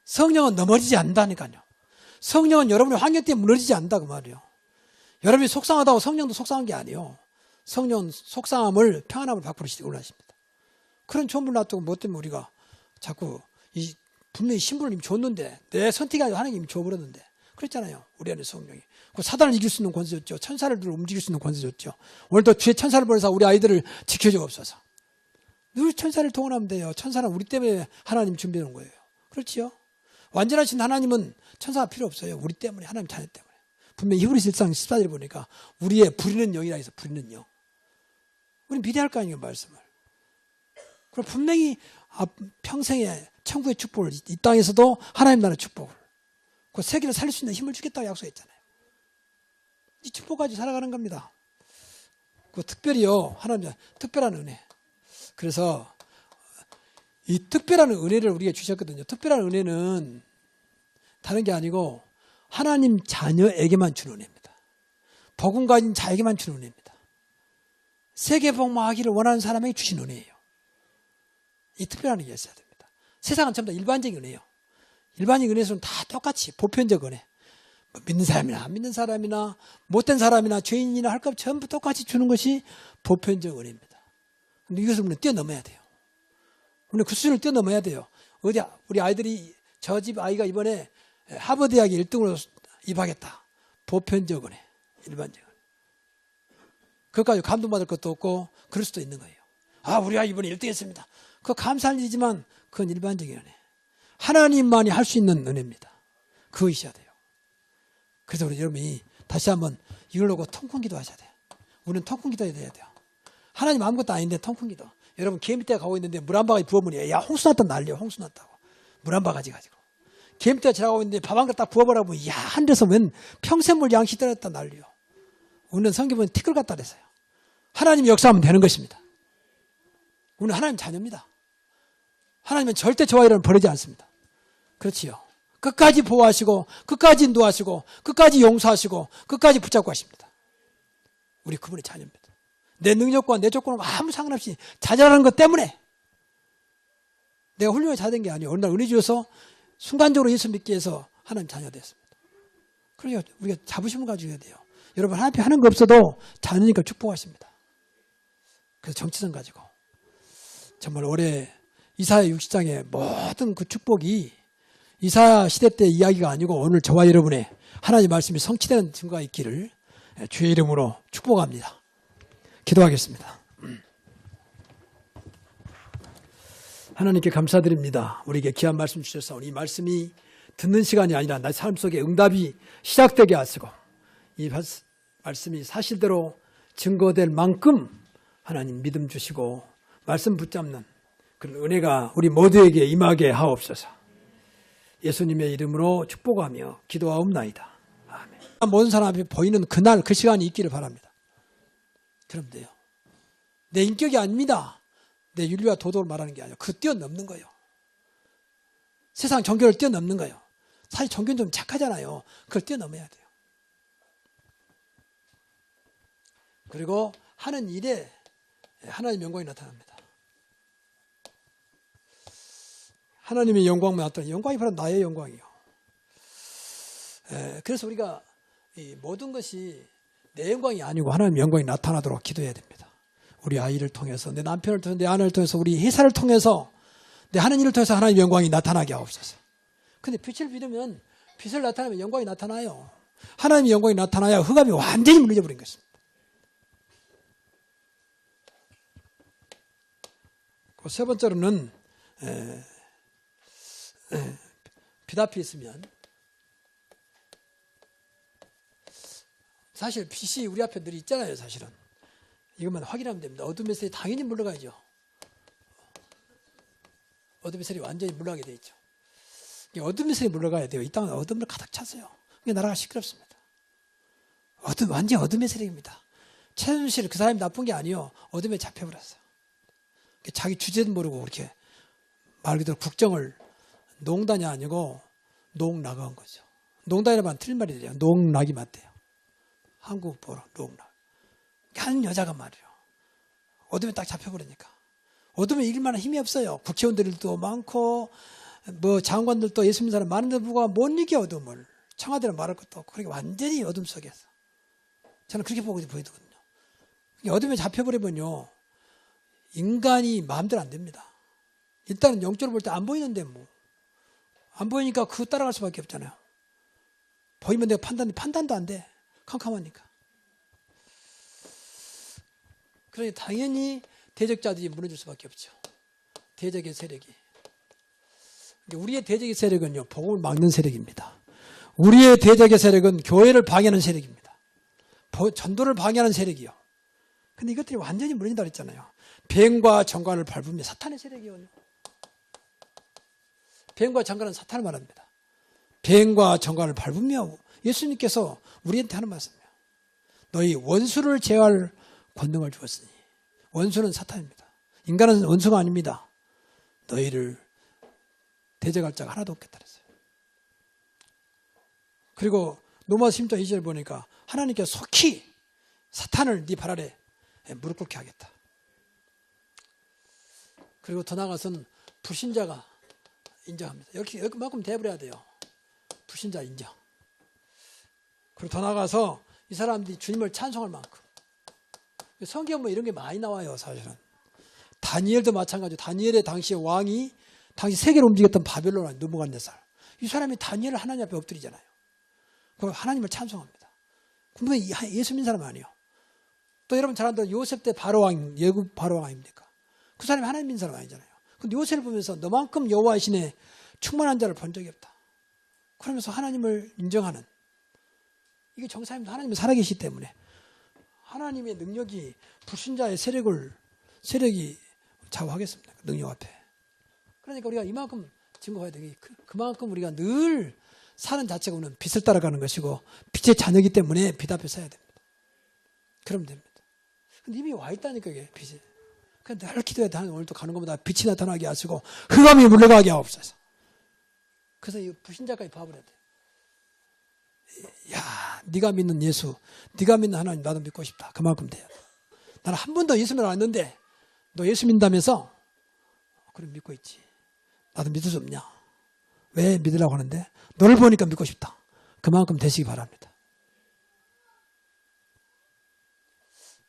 성령은 넘어지지 않는다니까요. 성령은 여러분의 환경 때문에 무너지지 않는다 그 말이에요. 여러분이 속상하다고 성령도 속상한 게 아니에요. 성령은 속상함을 평안함을 밖으로 올라십니다. 그런 좋은 분 놔두고 뭐 때문에 우리가 자꾸 분명히 신분을 이미 줬는데 내 선택이 아니라 하나님이 줘버렸는데 그랬잖아요. 우리 안에 성령이. 그 사단을 이길 수 있는 권세 줬죠. 천사를 움직일 수 있는 권세 줬죠. 오늘도 주의 천사를 보내서 우리 아이들을 지켜주옵소서. 늘 천사를 동원하면 돼요. 천사는 우리 때문에 하나님 준비해 놓은 거예요. 그렇지요? 완전하신 하나님은 천사가 필요 없어요. 우리 때문에 하나님 자녀 때문에. 분명히 히브리서 1장 14절에 보니까 우리의 부리는 영이라 해서 부리는 영. 우리 믿어야 할 거 아니에요. 말씀을. 그리고 분명히 평생에 천국의 축복을 이 땅에서도 하나님 나라의 축복을 그 세계를 살릴 수 있는 힘을 주겠다고 약속했잖아요. 이 축복 가지고 살아가는 겁니다. 그 특별히요. 하나님 특별한 은혜. 그래서 이 특별한 은혜를 우리에게 주셨거든요. 특별한 은혜는 다른 게 아니고 하나님 자녀에게만 주는 은혜입니다. 복음 가진 자에게만 주는 은혜입니다. 세계 복망하기를 원하는 사람에게 주신 은혜예요. 이 특별한 은혜가 있어야 됩니다. 세상은 전부 다 일반적인 은혜예요. 일반적인 은혜는 다 똑같이 보편적 은혜. 뭐 믿는 사람이나 안 믿는 사람이나 못된 사람이나 죄인이나 할 것 전부 똑같이 주는 것이 보편적 은혜입니다. 근데 이것을 우리는 뛰어넘어야 돼요. 우리는 그 수준을 뛰어넘어야 돼요. 어디 우리 아이들이 저 집 아이가 이번에 하버드 대학에 1등으로 입학했다. 보편적 은혜, 일반적 은혜. 그것까지 감동받을 것도 없고 그럴 수도 있는 거예요. 아, 우리 아이 이번에 1등 했습니다. 그거 감사할 일이지만 그건 일반적인 은혜. 하나님만이 할 수 있는 은혜입니다. 그거 있어야 돼요. 그래서 우리 여러분이 다시 한번 이걸 놓고 통큰 기도 하셔야 돼요. 우리는 통큰 기도 해야 돼요. 하나님 아무것도 아닌데 통큰 기도. 여러분 개미떼가 가고 있는데 물 한 바가지 부어버리면 야 홍수 났다 난리야. 홍수 났다고. 물 한 바가지 가지고. 개미떼가 지나가고 있는데 밥 한 그릇 딱 부어버리면 야 하늘에서 웬 평생물 양식 떨어졌다 난리요. 우리는 성경 보면 티끌 같다 그랬어요. 하나님이 역사하면 되는 것입니다. 우리는 하나님 자녀입니다. 하나님은 절대 저와 여러분을 버리지 않습니다. 그렇지요. 끝까지 보호하시고 끝까지 인도하시고 끝까지 용서하시고 끝까지 붙잡고 하십니다. 우리 그분의 자녀입니다. 내 능력과 내 조건은 아무 상관없이 자잘하는 것 때문에 내가 훌륭하게 잘 된 게 아니에요. 어느 날 은혜 주셔서 순간적으로 예수 믿기 위해서 하나님 자녀 됐습니다. 그러니까 우리가 자부심을 가지고 돼요. 여러분 하나님 하는 거 없어도 자녀니까 축복하십니다. 그래서 정체성 가지고 정말 올해 이사야 60장의 모든 그 축복이 이사야 시대 때 이야기가 아니고 오늘 저와 여러분의 하나님의 말씀이 성취되는 증거가 있기를 주의 이름으로 축복합니다. 기도하겠습니다. 하나님께 감사드립니다. 우리에게 귀한 말씀 주셔서 이 말씀이 듣는 시간이 아니라 나 삶 속에 응답이 시작되게 하시고 이 말씀이 사실대로 증거될 만큼 하나님 믿음 주시고 말씀 붙잡는 그런 은혜가 우리 모두에게 임하게 하옵소서. 예수님의 이름으로 축복하며 기도하옵나이다. 아멘. 모든 사람 앞에 보이는 그날 그 시간이 있기를 바랍니다. 그럼 돼요. 내 인격이 아닙니다. 내 윤리와 도덕을 말하는 게 아니라 그 뛰어넘는 거예요. 세상 종교를 뛰어넘는 거예요. 사실 종교는 좀 착하잖아요. 그걸 뛰어넘어야 돼요. 그리고 하는 일에 하나님의 영광이 나타납니다. 하나님의 영광만 나타나요. 영광이 바로 나의 영광이요. 그래서 우리가 이 모든 것이 내 영광이 아니고 하나님의 영광이 나타나도록 기도해야 됩니다. 우리 아이를 통해서, 내 남편을 통해서, 내 아내를 통해서, 우리 회사를 통해서, 내 하는 일을 통해서 하나님의 영광이 나타나게 하옵소서. 근데 빛을 비르면 빛을 나타내면 영광이 나타나요. 하나님의 영광이 나타나야 흑암이 완전히 무너져 버린 것입니다. 그 세 번째로는 빛 앞에 있으면 사실 빛이 우리 앞에 늘 있잖아요. 사실은 이것만 확인하면 됩니다. 어둠의 세력이 당연히 물러가죠. 어둠의 세력이 완전히 물러가게 돼 있죠. 어둠의 세력이 물러가야 돼요. 이 땅은 어둠을 가득 찼어요. 나라가 시끄럽습니다. 완전히 어둠의 세력입니다. 최순실 그 사람이 나쁜 게 아니에요. 어둠에 잡혀버렸어요. 자기 주제도 모르고 그렇게 말 그대로 국정을 농단이 아니고 농락한 거죠. 농단이라면 틀린 말이래요. 농락이 맞대요. 한국어로 농락. 한 여자가 말이에요. 어둠에 딱 잡혀버리니까. 어둠에 이길 만한 힘이 없어요. 국회의원들도 많고 뭐 장관들도 예수 믿는 사람 많은데 누가 못 이겨 어둠을. 청와대는 말할 것도 없고. 그러니까 완전히 어둠 속에서. 저는 그렇게 보이거든요. 어둠에 잡혀버리면요. 인간이 마음대로 안 됩니다. 일단은 영적으로 볼 때 안 보이는데 뭐. 안 보이니까 그거 따라갈 수밖에 없잖아요. 보이면 내가 판단도 안 돼. 캄캄하니까. 그러니 당연히 대적자들이 무너질 수밖에 없죠. 대적의 세력이. 우리의 대적의 세력은요. 복음을 막는 세력입니다. 우리의 대적의 세력은 교회를 방해하는 세력입니다. 전도를 방해하는 세력이요. 근데 이것들이 완전히 무너진다 그랬잖아요. 뱀과 정관을 밟으며 사탄의 세력이요. 뱀과 정관은 사탄을 말합니다. 뱀과 정관을 밟으며 예수님께서 우리한테 하는 말씀이에요. 너희 원수를 제어할 권능을 주었으니 원수는 사탄입니다. 인간은 원수가 아닙니다. 너희를 대적할 자가 하나도 없겠다 그랬어요. 그리고 로마서 10장 2절 보니까 하나님께 속히 사탄을 네 발 아래 무릎 꿇게 하겠다. 그리고 더 나아가서는 불신자가 인정합니다. 여기만큼 돼버려야 돼요. 불신자 인정. 그리고 더 나아가서 이 사람들이 주님을 찬송할 만큼. 성경 뭐 이런 게 많이 나와요, 사실은. 다니엘도 마찬가지로 다니엘의 당시의 왕이 당시 세계를 움직였던 바벨론 느부갓네살. 이 사람이 다니엘을 하나님 앞에 엎드리잖아요. 그럼 하나님을 찬송합니다. 분명히 예수 믿는 사람 아니에요. 또 여러분 잘 아는 요셉 때 바로왕, 예굽 바로왕 아닙니까? 그 사람이 하나님 믿는 사람 아니잖아요. 근데 요셉을 보면서 너만큼 여호와의 신에 충만한 자를 본 적이 없다. 그러면서 하나님을 인정하는, 이게 정사입니다. 하나님은 살아계시기 때문에 하나님의 능력이 불신자의 세력이 좌우하겠습니다. 능력 앞에. 그러니까 우리가 이만큼 증거해야 되기, 그만큼 우리가 늘 사는 자체가 우리는 빛을 따라가는 것이고 빛의 자녀이기 때문에 빛 앞에 서야 됩니다. 그러면 됩니다. 근데 이미 와 있다니까 이게 빛이. 그냥 늘 기도해야 돼. 오늘도 가는 것보다 빛이 나타나게 하시고 흑암이 물러가게 하옵소서. 그래서 이 불신자까지 봐버려야 돼. 야, 네가 믿는 예수, 네가 믿는 하나님 나도 믿고 싶다. 그만큼 돼야 돼. 나는 한 번도 예수 믿어 왔는데 너 예수 믿는다면서? 그럼 믿고 있지. 나도 믿을 수 없냐? 왜 믿으라고 하는데? 너를 보니까 믿고 싶다. 그만큼 되시기 바랍니다.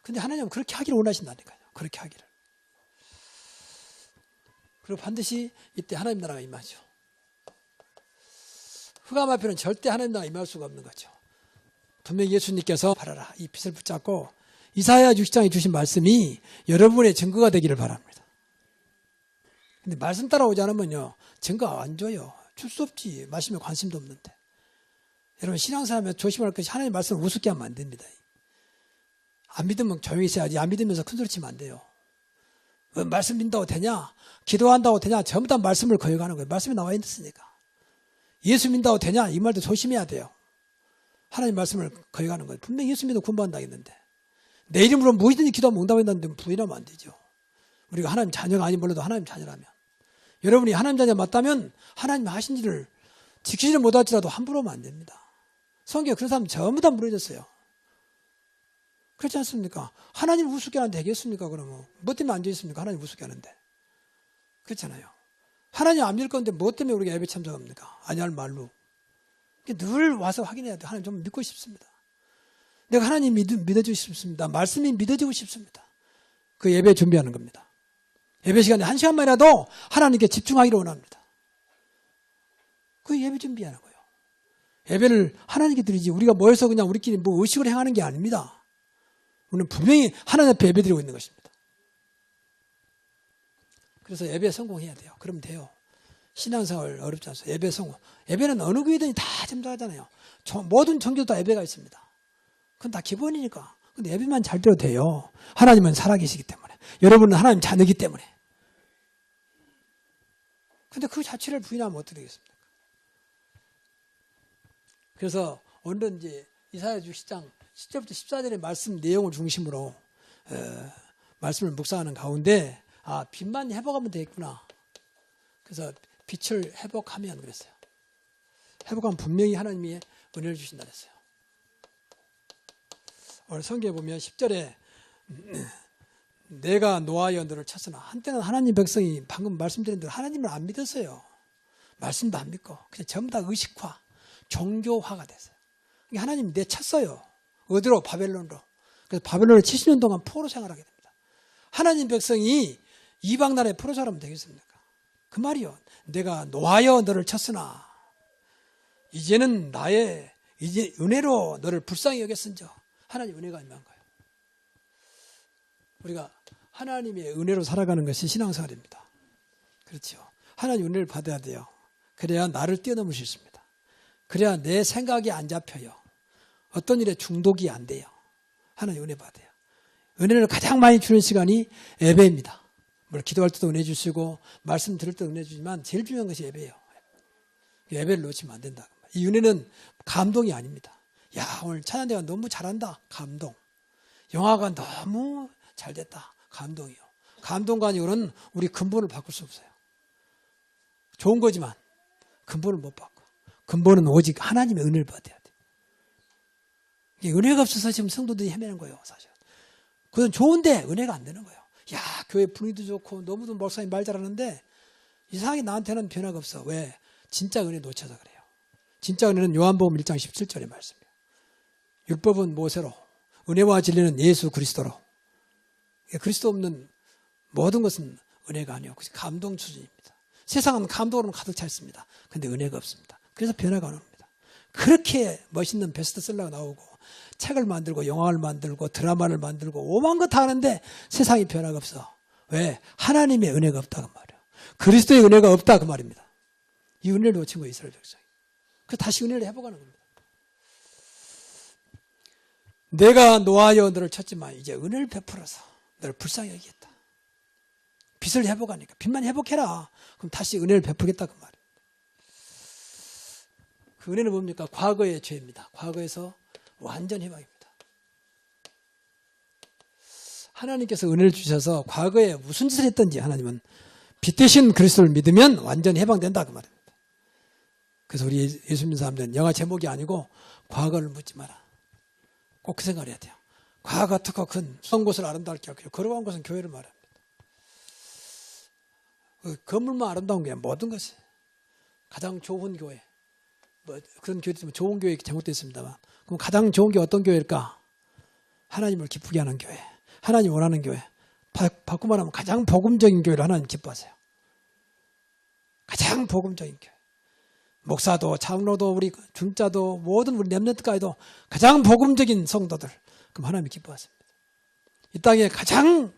근데 하나님은 그렇게 하기를 원하신다니까요. 그렇게 하기를. 그리고 반드시 이때 하나님 나라가 임하죠. 흑암 앞에는 절대 하나님 나라가 임할 수가 없는 거죠. 분명히 예수님께서 바라라 이 빛을 붙잡고 이사야 60장에 주신 말씀이 여러분의 증거가 되기를 바랍니다. 근데 말씀 따라오지 않으면요 증거 안 줘요. 줄 수 없지. 말씀에 관심도 없는데. 여러분 신앙생활하면 조심할 것이 하나님 말씀을 우습게 하면 안 됩니다. 안 믿으면 조용히 있어야지. 안 믿으면서 큰소리 치면 안 돼요. 말씀 믿는다고 되냐? 기도한다고 되냐? 전부 다 말씀을 거역하는 거예요. 말씀이 나와 있으니까. 예수 믿는다고 되냐? 이 말도 조심해야 돼요. 하나님 말씀을 거역하는 거예요. 분명히 예수 믿으면 구원받는다 했는데 내 이름으로 무엇이든지 기도하면 응답한다는데 부인하면 안 되죠. 우리가 하나님 자녀가 아닌 몰라도 하나님 자녀라면, 여러분이 하나님 자녀 맞다면 하나님 하신 일을 지키지를 못할지라도 함부로 하면 안 됩니다. 성경에 그런 사람 전부 다 무너졌어요. 그렇지 않습니까? 하나님 우습게 하는데 되겠습니까? 그러면 뭐 때문에 안 되겠습니까? 하나님 우습게 하는데. 그렇잖아요. 하나님 안 믿을 건데 뭐 때문에 우리가 예배 참석합니까? 아니할 말로. 늘 와서 확인해야 돼요. 하나님 좀 믿고 싶습니다. 내가 하나님 믿어주고 싶습니다. 말씀이 믿어지고 싶습니다. 그 예배 준비하는 겁니다. 예배 시간에 1시간만이라도 하나님께 집중하기를 원합니다. 그 예배 준비하는 거예요. 예배를 하나님께 드리지 우리가 모여서 그냥 우리끼리 뭐 의식을 행하는 게 아닙니다. 우리는 분명히 하나님 앞에 예배 드리고 있는 것입니다. 그래서 예배에 성공해야 돼요. 그러면 돼요. 신앙생활 어렵지 않습니다. 예배 성공. 예배는 어느 교회든지 다 점잖아요. 모든 종교도 다 예배가 있습니다. 그건 다 기본이니까. 근데 예배만 잘 드려도 돼요. 하나님은 살아계시기 때문에. 여러분은 하나님 자녀이기 때문에. 근데 그 자체를 부인하면 어떻게 되겠습니까? 그래서 오늘은 이제 이사야 60장 10절부터 14절의 말씀 내용을 중심으로 말씀을 묵상하는 가운데 빛만 회복하면 되겠구나. 그래서 빛을 회복하면 그랬어요. 회복하면 분명히 하나님이 은혜를 주신다 그랬어요. 오늘 성경에 보면 10절에 내가 노하여 너를 쳤으나, 한때는 하나님 백성이 방금 말씀드린 대로 하나님을 안 믿었어요. 말씀도 안 믿고 그냥 전부 다 의식화, 종교화가 됐어요. 하나님 내쳤어요. 어디로? 바벨론으로. 그래서 바벨론을 70년 동안 포로 생활하게 됩니다. 하나님 백성이 이방 나라에 포로 생활하면 되겠습니까? 그 말이요. 내가 노하여 너를 쳤으나 이제는 이제 은혜로 너를 불쌍히 여겼은저. 하나님 은혜가 임한 거예요. 우리가 하나님의 은혜로 살아가는 것이 신앙생활입니다. 그렇죠. 하나님 은혜를 받아야 돼요. 그래야 나를 뛰어넘을 수 있습니다. 그래야 내 생각이 안 잡혀요. 어떤 일에 중독이 안 돼요. 하나님 은혜 받아요. 은혜를 가장 많이 주는 시간이 예배입니다. 뭘 기도할 때도 은혜 주시고 말씀 들을 때도 은혜 주지만 제일 중요한 것이 예배예요. 예배를 놓치면 안 된다. 이 은혜는 감동이 아닙니다. 야, 오늘 찬양대가 너무 잘한다. 감동. 영화가 너무 잘 됐다. 감동이요. 감동과 아니고는 우리 근본을 바꿀 수 없어요. 좋은 거지만 근본을 못 받고 근본은 오직 하나님의 은혜를 받아야 돼. 이게 은혜가 없어서 지금 성도들이 헤매는 거예요, 사실. 그건 좋은데 은혜가 안 되는 거예요. 야, 교회 분위기도 좋고 너무도 목사님 말 잘하는데 이상하게 나한테는 변화가 없어. 왜? 진짜 은혜 놓쳐서 그래요. 진짜 은혜는 요한복음 1장 17절의 말씀이에요. 율법은 모세로, 은혜와 진리는 예수 그리스도로. 그리스도 없는 모든 것은 은혜가 아니고 감동 수준입니다. 세상은 감동으로 가득 차 있습니다. 그런데 은혜가 없습니다. 그래서 변화가 안 옵니다. 그렇게 멋있는 베스트셀러가 나오고 책을 만들고 영화를 만들고 드라마를 만들고 오만 것 다 하는데 세상에 변화가 없어. 왜? 하나님의 은혜가 없다 그 말이에요. 그리스도의 은혜가 없다 그 말입니다. 이 은혜를 놓친 거예요, 이스라엘 백성이. 그래서 다시 은혜를 회복하는 겁니다. 내가 노하여 너를 쳤지만 이제 은혜를 베풀어서 너를 불쌍히 여기겠다. 빚을 회복하니까 빚만 회복해라. 그럼 다시 은혜를 베풀겠다 그 말입니다. 그 은혜는 뭡니까? 과거의 죄입니다. 과거에서 완전 해방입니다. 하나님께서 은혜를 주셔서 과거에 무슨 짓을 했든지 하나님은 빚 대신 그리스도를 믿으면 완전 해방된다 그 말입니다. 그래서 우리 예수 믿는 사람들은 영화 제목이 아니고 과거를 묻지 마라. 꼭 그 생각을 해야 돼요. 과거 어떻고 큰 곳을 아름답게 하고 걸어간 곳은 교회를 말합니다. 그 건물만 아름다운 게 모든 것이 가장 좋은 교회. 뭐 그런 교회도 있지만 좋은 교회 제목도 있습니다만 그럼 가장 좋은 게 어떤 교회일까? 하나님을 기쁘게 하는 교회. 하나님 원하는 교회. 바꾸고 말하면 가장 복음적인 교회를 하나님 기뻐하세요. 가장 복음적인 교회. 목사도 장로도 우리 중자도 모든 우리 렘넌트까지도 가장 복음적인 성도들. 그럼 하나님이 기뻐하십니다. 이 땅에 가장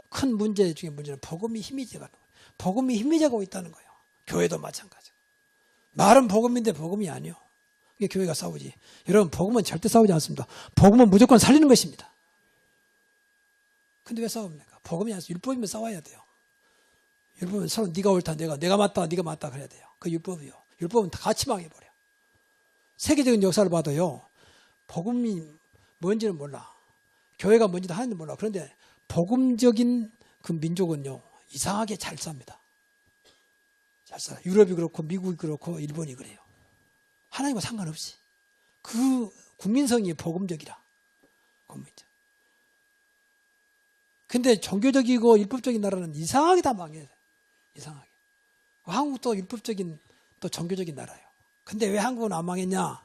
큰 문제 중에 문제는 복음이 희미해가는 거예요. 복음이 희미해가고 있다는 거예요. 교회도 마찬가지고. 말은 복음인데 복음이 아니요. 이게 교회가 싸우지. 여러분 복음은 절대 싸우지 않습니다. 복음은 무조건 살리는 것입니다. 근데 왜 싸웁니까? 복음이 아니라 율법이면 싸워야 돼요. 율법은 서로 네가 옳다 내가 맞다 네가 맞다 그래야 돼요. 그 율법이요. 율법은 다 같이 망해버려. 세계적인 역사를 봐도요. 복음이 뭔지는 몰라. 교회가 뭔지도 하는지 몰라. 그런데 복음적인 그 민족은요. 이상하게 잘 삽니다. 잘 살아요. 유럽이 그렇고 미국이 그렇고 일본이 그래요. 하나님과 상관없이. 그 국민성이 복음적이라. 국민적. 근데 종교적이고 율법적인 나라는 이상하게 다 망해요. 이상하게. 한국도 율법적인 또 종교적인 나라예요. 근데 왜 한국은 안 망했냐?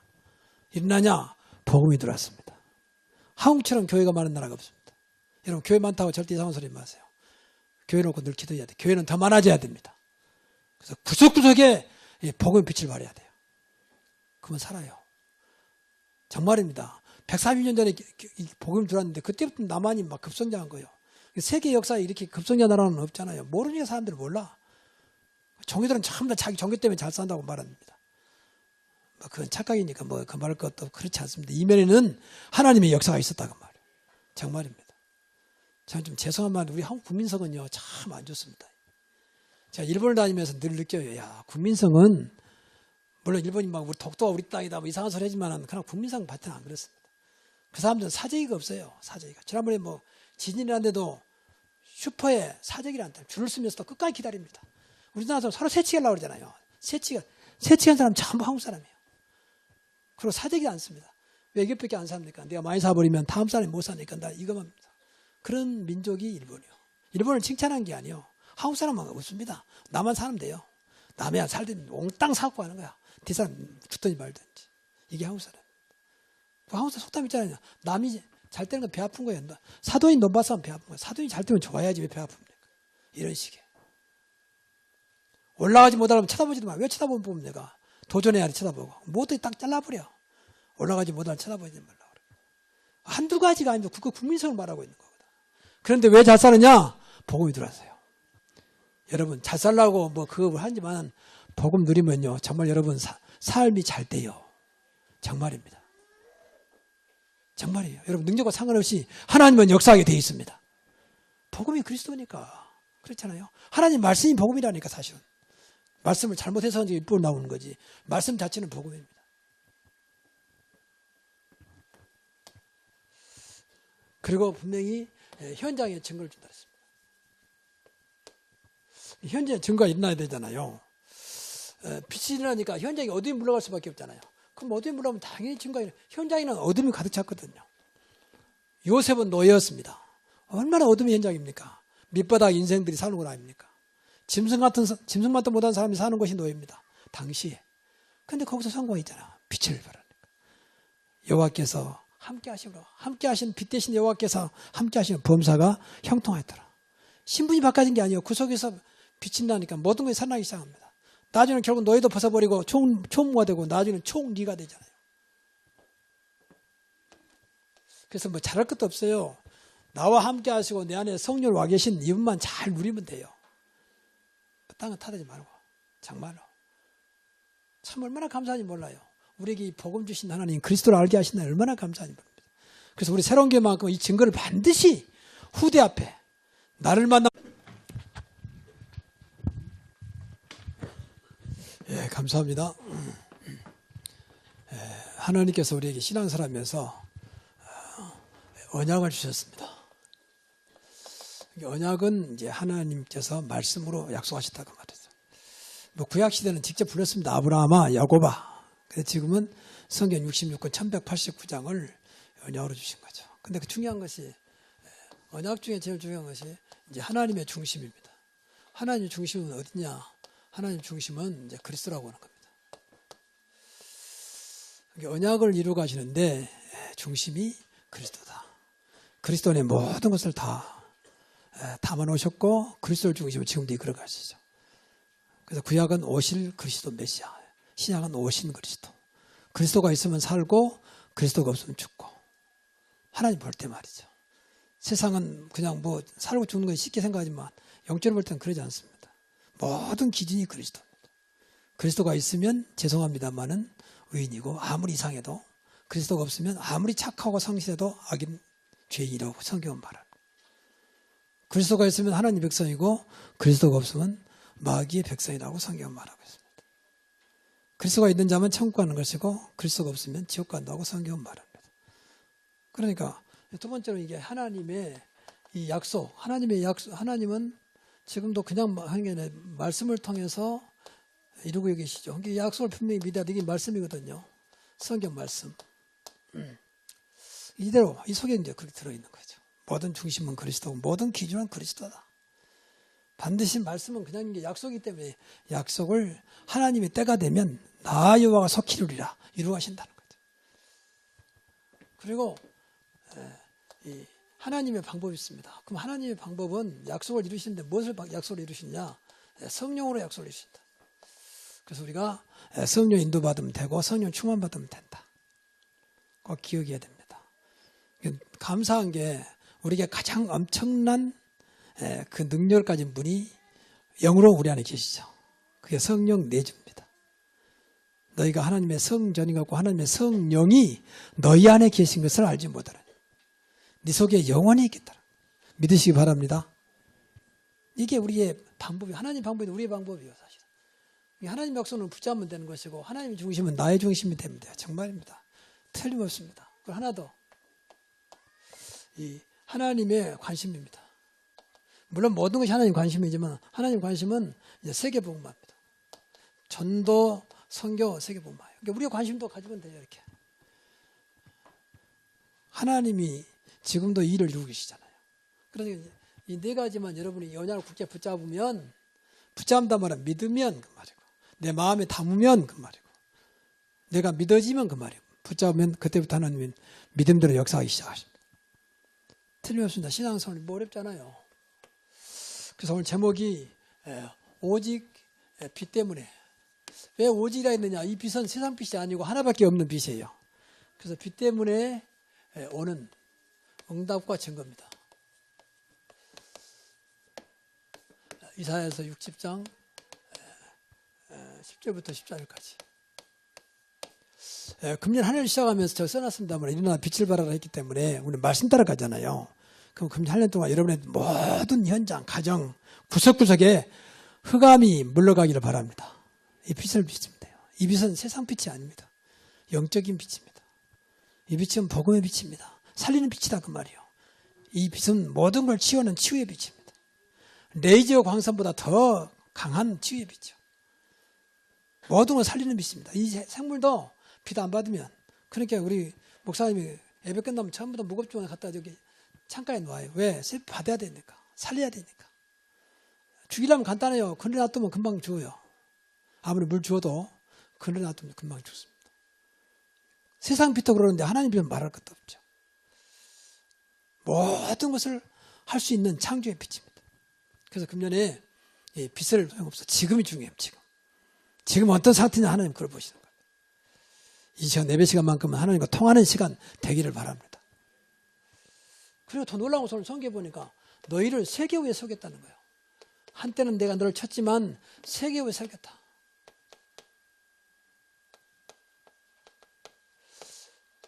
일어나냐? 복음이 들어왔습니다. 한국처럼 교회가 많은 나라가 없습니다. 여러분 교회 많다고 절대 이상한 소리 마세요. 교회 놓고 늘 기도해야 돼요. 교회는 더 많아져야 됩니다. 그래서 구석구석에 복음의 빛을 발해야 돼요. 그러면 살아요. 정말입니다. 140년 전에 복음이 들어왔는데 그때부터 남한이 막 급성장한 거예요. 세계 역사에 이렇게 급성장 나라는 없잖아요. 모르니까 사람들이 몰라. 종교들은 전부 다 자기 종교 때문에 잘 산다고 말합니다. 그건 착각이니까 뭐 그 말할 것도 그렇지 않습니다. 이면에는 하나님의 역사가 있었다고 말이에요. 정말입니다. 저는 좀 죄송한 말, 우리 한국 국민성은요 참 안 좋습니다. 제가 일본을 다니면서 늘 느껴요. 야, 국민성은 물론 일본이 막 우리 독도가 우리 땅이다 뭐 이상한 소리 하지만은 그냥 국민성 바탕 안 그렇습니다. 그 사람들은 사재기가 없어요. 사재기가. 지난번에 뭐 지진이라는데도 슈퍼에 사재기를 줄을 서면서도 끝까지 기다립니다. 우리나라에서 서로 새치기 하려고 그러잖아요. 새치기한 사람 전부 한국 사람이에요. 그리고 사재기 안 씁니다. 왜 이것밖에 안 삽니까? 내가 많이 사버리면 다음 사람이 못 사니까 나 이거만. 그런 민족이 일본이요. 일본을 칭찬한 게 아니에요. 한국 사람은 없습니다. 나만 사면 돼요. 남이야 살든 옹땅 사고 하는 거야. 뒷사람 죽든지 말든지. 이게 한국 사람. 그 한국 사람 속담 있잖아요. 남이 잘 되는 건 배 아픈 거예요. 사도인 돈 받으면 배 아픈 거예요. 사도인이 잘 되면 좋아야지 왜 배 아픕니까? 이런 식의. 올라가지 못하면 쳐다보지도 마. 왜 쳐다보면 보면 내가 도전해야 돼 쳐다보고. 모두 딱 잘라버려. 올라가지 못하면 쳐다보지 말라. 한두 가지가 아니고 그거 국민성을 말하고 있는 거거든. 그런데 왜 잘 사느냐? 복음이 들어왔어요. 여러분 잘 살라고 뭐 그거 하지만 복음 누리면요 정말 여러분 삶이 잘 돼요. 정말입니다. 정말이에요. 여러분 능력과 상관없이 하나님은 역사하게 되어 있습니다. 복음이 그리스도니까 그렇잖아요. 하나님 말씀이 복음이라니까 사실은. 말씀을 잘못해서 이제 율법으로 나오는 거지. 말씀 자체는 복음입니다. 그리고 분명히 현장에 증거를 준다 했습니다. 현재 증거가 일어나야 되잖아요. 빛이 일어나니까 현장에 어둠이 물러갈 수밖에 없잖아요. 그럼 어둠이 물러가면 당연히 증거예요. 현장에는 어둠이 가득 찼거든요. 요셉은 노예였습니다. 얼마나 어둠의 현장입니까? 밑바닥 인생들이 사는 건 아닙니까? 짐승만도 못한 사람이 사는 것이 노예입니다. 당시에. 근데 거기서 성공했잖아. 빛을 발하니까. 여호와께서 함께 하시므로, 함께 하신 빛 대신 여호와께서 함께 하시는 범사가 형통하였더라. 신분이 바꿔진 게 아니에요. 그 속에서 비친다니까 모든 것이 살아나기 시작합니다. 나중에는 결국 노예도 벗어버리고 총무가 되고 나중에는 총리가 되잖아요. 그래서 뭐 잘할 것도 없어요. 나와 함께 하시고 내 안에 성령을 와 계신 이분만 잘 누리면 돼요. 땅은 타대지 말고 정말로. 참 얼마나 감사한지 몰라요. 우리에게 이 복음 주신 하나님 그리스도를 알게 하신 날 얼마나 감사한지 모릅니다. 그래서 우리 새로운 교회만큼 이 증거를 반드시 후대 앞에 나를 만나 예, 감사합니다. 하나님께서 우리에게 신앙사람이어서 언약을 주셨습니다. 언약은 이제 하나님께서 말씀으로 약속하셨다고 말이죠. 뭐 구약 시대는 직접 불렀습니다. 아브라함아, 야곱아. 근데 지금은 성경 66권 1189장을 언약으로 주신 거죠. 근데 그 중요한 것이 언약 중에 제일 중요한 것이 이제 하나님의 중심입니다. 하나님의 중심은 어디냐? 하나님 중심은 이제 그리스도라고 하는 겁니다. 언약을 이루어 가시는데 중심이 그리스도다. 그리스도 안에 모든 것을 다 담아 놓으셨고 그리스도를 중심으로 지금도 이끌어 가시죠. 그래서 구약은 오실 그리스도 메시아, 신약은 오신 그리스도. 그리스도가 있으면 살고 그리스도가 없으면 죽고. 하나님 볼 때 말이죠. 세상은 그냥 뭐 살고 죽는 건 쉽게 생각하지만 영적으로 볼 때는 그러지 않습니다. 모든 기준이 그리스도입니다. 그리스도가 있으면 죄송합니다만은 의인이고 아무리 이상해도 그리스도가 없으면 아무리 착하고 성실해도 악인 죄인이라고 성경은 말합니다. 그리스도가 있으면 하나님 백성이고 그리스도가 없으면 마귀의 백성이라고 성경은 말하고 있습니다. 그리스도가 있는 자만 천국 가는 것이고 그리스도가 없으면 지옥 간다고 성경은 말합니다. 그러니까 두 번째로 이게 하나님의 이 약속, 하나님은 지금도 그냥 하는 게 아니라 말씀을 통해서 이루고 계시죠. 이 약속을 분명히 믿어야 되게 말씀이거든요. 성경 말씀. 이대로 이 속에 이제 그렇게 들어있는 거죠. 모든 중심은 그리스도고 모든 기준은 그리스도다. 반드시 말씀은 그냥 이게 약속이기 때문에 약속을 하나님의 때가 되면 나 여호와가 속히 이루리라 이루어 가신다는 거죠. 그리고 이 하나님의 방법이 있습니다. 그럼 하나님의 방법은 약속을 이루시는데 무엇을 약속을 이루시냐? 성령으로 약속을 이루신다. 그래서 우리가 성령 인도받으면 되고 성령 충만받으면 된다. 꼭 기억해야 됩니다. 감사한 게 우리에게 가장 엄청난 그 능력을 가진 분이 영으로 우리 안에 계시죠. 그게 성령 내주입니다. 너희가 하나님의 성전이 갖고 하나님의 성령이 너희 안에 계신 것을 알지 못하라. 네 속에 영원히 있겠다. 믿으시기 바랍니다. 이게 우리의 방법이 하나님 방법이 우리의 방법이에요. 사실 하나님 약속은 붙잡으면 되는 것이고 하나님의 중심은 나의 중심이 됩니다. 정말입니다. 틀림없습니다. 그리고 하나 더 이 하나님의 관심입니다. 물론 모든 것이 하나님 관심이지만 하나님 관심은 이제 세계복음화입니다. 전도, 선교, 세계복음화. 그러니까 우리의 관심도 가지면 돼요. 이렇게 하나님이 지금도 일을 이루고 계시잖아요. 그러니까 이 네 가지만 여러분이 언약을 굳게 붙잡으면 붙잡는단 말은 믿으면 그 말이고 내 마음에 담으면 그 말이고 내가 믿어지면 그 말이고 붙잡으면 그때부터 하나님은 믿음대로 역사하기 시작하십니다. 틀림없습니다. 신앙생활이 뭐 어렵잖아요. 그래서 오늘 제목이 오직 빛 때문에. 왜 오직이라 했느냐? 이 빛은 세상 빛이 아니고 하나밖에 없는 빛이에요. 그래서 빛 때문에 오는 응답과 증거입니다. 이사야서 60장 10절부터 14절까지. 금년 한 해를 시작하면서 저 써놨습니다만 일어나 빛을 발하라 했기 때문에 우리 말씀 따라가잖아요. 그럼 금년 한 년 동안 여러분의 모든 현장, 가정, 구석구석에 흑암이 물러가기를 바랍니다. 이 빛을 비추면 돼요. 이 빛은 세상 빛이 아닙니다. 영적인 빛입니다. 이 빛은 복음의 빛입니다. 살리는 빛이다 그 말이에요. 이 빛은 모든 걸 치유하는 치유의 빛입니다. 레이저 광선보다 더 강한 치유의 빛이죠. 모든 걸 살리는 빛입니다. 이 생물도 비도 안 받으면, 그러니까 우리 목사님이 예배 끝나면 전부 다 무겁지만 갖다 저기 창가에 놓아요. 왜? 받아야 되니까. 살려야 되니까. 죽이려면 간단해요. 그늘에 놔두면 금방 죽어요. 아무리 물 주어도 그늘에 놔두면 금방 죽습니다. 세상 빛도 그러는데 하나님 빛은 말할 것도 없죠. 모든 것을 할 수 있는 창조의 빛입니다. 그래서 금년에 이 빛을 소용없어. 지금이 중요해요. 지금 어떤 상태냐 하나님 그걸 보시는 거예요. 이 시간 예배 시간만큼은 하나님과 통하는 시간 되기를 바랍니다. 그리고 더 놀라운 것을 성경에 보니까 너희를 세계 위에 세우겠다는 거예요. 한때는 내가 너를 쳤지만 세계 위에 세우겠다.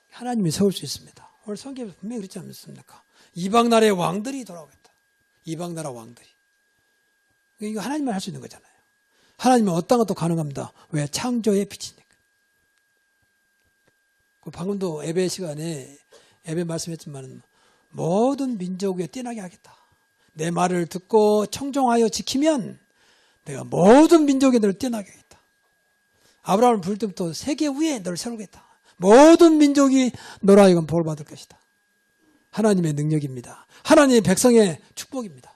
하나님이 세울 수 있습니다. 오늘 성경에 분명히 그렇지 않습니까? 이방 나라의 왕들이 돌아오겠다. 이방 나라 왕들이. 이거 하나님만 할 수 있는 거잖아요. 하나님은 어떤 것도 가능합니다. 왜? 창조의 빛이니까. 방금도 예배 시간에 예배 말씀했지만 모든 민족 위에 뛰어나게 하겠다. 내 말을 듣고 청종하여 지키면 내가 모든 민족에 너를 뛰어나게 하겠다. 아브라함을 부를 때부터 세계 위에 너를 세우겠다. 모든 민족이 너로 하여금 복을 받을 것이다. 하나님의 능력입니다. 하나님의 백성의 축복입니다.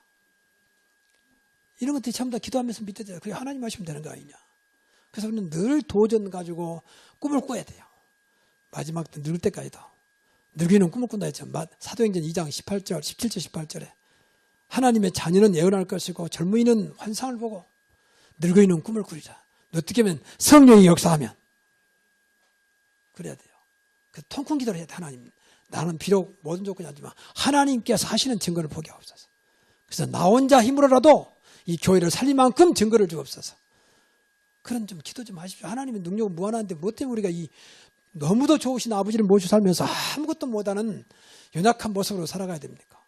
이런 것들이 전부 다 기도하면서 믿어져요. 그게 하나님 하시면 되는 거 아니냐. 그래서 우리는 늘 도전 가지고 꿈을 꿔야 돼요. 마지막 때 늙을 때까지도. 늙이는 꿈을 꾼다 했죠. 사도행전 2장 18절, 17절, 18절에 하나님의 자녀는 예언할 것이고 젊은이는 환상을 보고 늙은이는 꿈을 꾸리자. 어떻게 하면 성령이 역사하면 그래야 돼요. 그 통큰 기도를 해야 돼. 하나님, 나는 비록 모든 조건이 아니지만 하나님께서 하시는 증거를 보게 하옵소서. 그래서 나 혼자 힘으로라도 이 교회를 살릴 만큼 증거를 주옵소서. 그런 좀 기도 좀 하십시오. 하나님의 능력은 무한한데 뭐 때문에 우리가 이 너무도 좋으신 아버지를 모시고 살면서 아무것도 못하는 연약한 모습으로 살아가야 됩니까?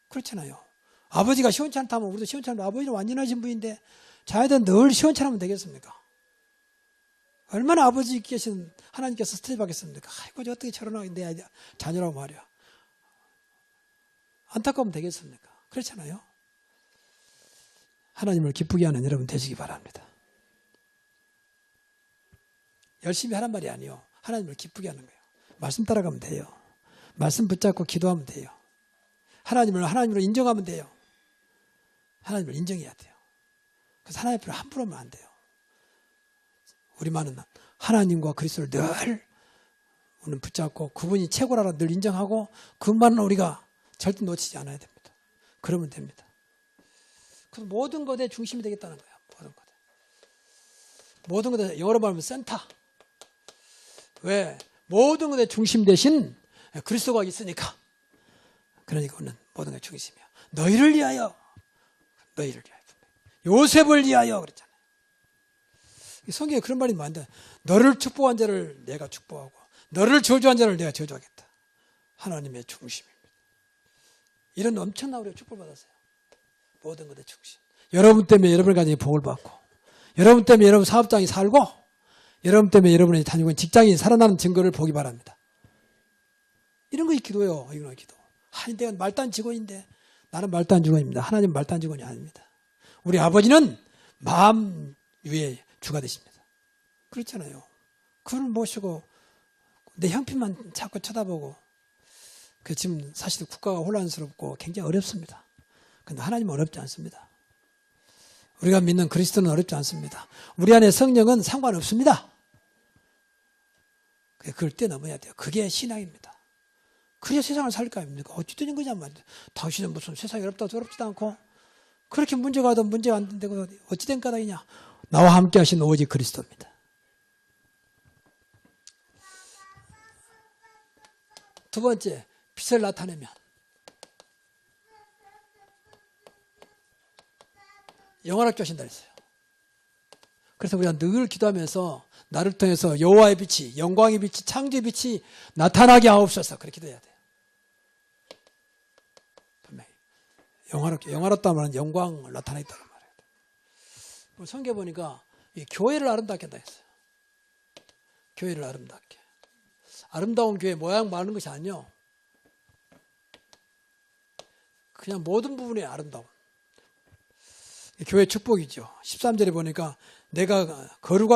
그렇잖아요. 아버지가 시원찮다면 우리도 시원찮으면 아버지는 완전하신 분인데 자녀들은 늘 시원찮으면 되겠습니까? 얼마나 아버지 계신 하나님께서 스트레스 받겠습니까? 아이고 어떻게 저러나 내 자녀라고 말이야. 안타까우면 되겠습니까? 그렇잖아요. 하나님을 기쁘게 하는 여러분 되시기 바랍니다. 열심히 하란 말이 아니에요. 하나님을 기쁘게 하는 거예요. 말씀 따라가면 돼요. 말씀 붙잡고 기도하면 돼요. 하나님으로 인정하면 돼요. 하나님을 인정해야 돼요. 그래서 하나님 앞으로 함부로 하면 안 돼요. 우리만은 하나님과 그리스도를 늘 우리는 붙잡고 그분이 최고라라 늘 인정하고 그분만은 우리가 절대 놓치지 않아야 됩니다. 그러면 됩니다. 그래서 모든 것의 중심이 되겠다는 거예요. 모든 것의 영어로 말하면 센터. 왜? 모든 것의 중심 대신 그리스도가 있으니까. 그러니까 우리는 모든 것의 중심이야. 너희를 위하여. 요셉을 위하여 그랬잖아요. 성경에 그런 말이 많은데 너를 축복한 자를 내가 축복하고 너를 저주한 자를 내가 저주하겠다. 하나님의 중심입니다. 이런 엄청난 우리가 축복받았어요. 모든 것의 중심. 여러분 때문에 여러분의 가정이 복을 받고 여러분 때문에 여러분 사업장이 살고 여러분 때문에 여러분이 다니고 직장이 살아나는 증거를 보기 바랍니다. 이런 것이 기도예요. 이건 기도. 아니 내가 말단 직원인데 나는 말단 직원입니다. 하나님 말단 직원이 아닙니다. 우리 아버지는 마음 위에 주가 되십니다. 그렇잖아요. 그걸 모시고 내 형편만 자꾸 쳐다보고 지금 사실 국가가 혼란스럽고 굉장히 어렵습니다. 그런데 하나님은 어렵지 않습니다. 우리가 믿는 그리스도는 어렵지 않습니다. 우리 안에 성령은 상관없습니다. 그걸 뛰어넘어야 돼요. 그게 신앙입니다. 그래야 세상을 살 거 아닙니까? 어찌 되는 거냐 말이에요. 당신은 무슨 세상이 어렵다고 어렵지도 않고 그렇게 문제가 와도 문제가 안 된다고 어찌 된 까닭이냐. 나와 함께 하신 오직 그리스도입니다. 두 번째, 빛을 나타내면 영화롭게 하신다 했어요. 그래서 우리가 늘 기도하면서 나를 통해서 여호와의 빛이, 영광의 빛이, 창조의 빛이 나타나게 하옵소서. 그렇게 기도해야 돼요. 분명히 영화롭다 말은 영광을 나타내겠다는 말이에요. 성경에 보니까 이 교회를 아름답게 한다 했어요. 교회를 아름답게. 아름다운 교회 모양 많은 것이 아니요. 그냥 모든 부분에 아름다움. 교회 축복이죠. 13절에 보니까 내가 거룩한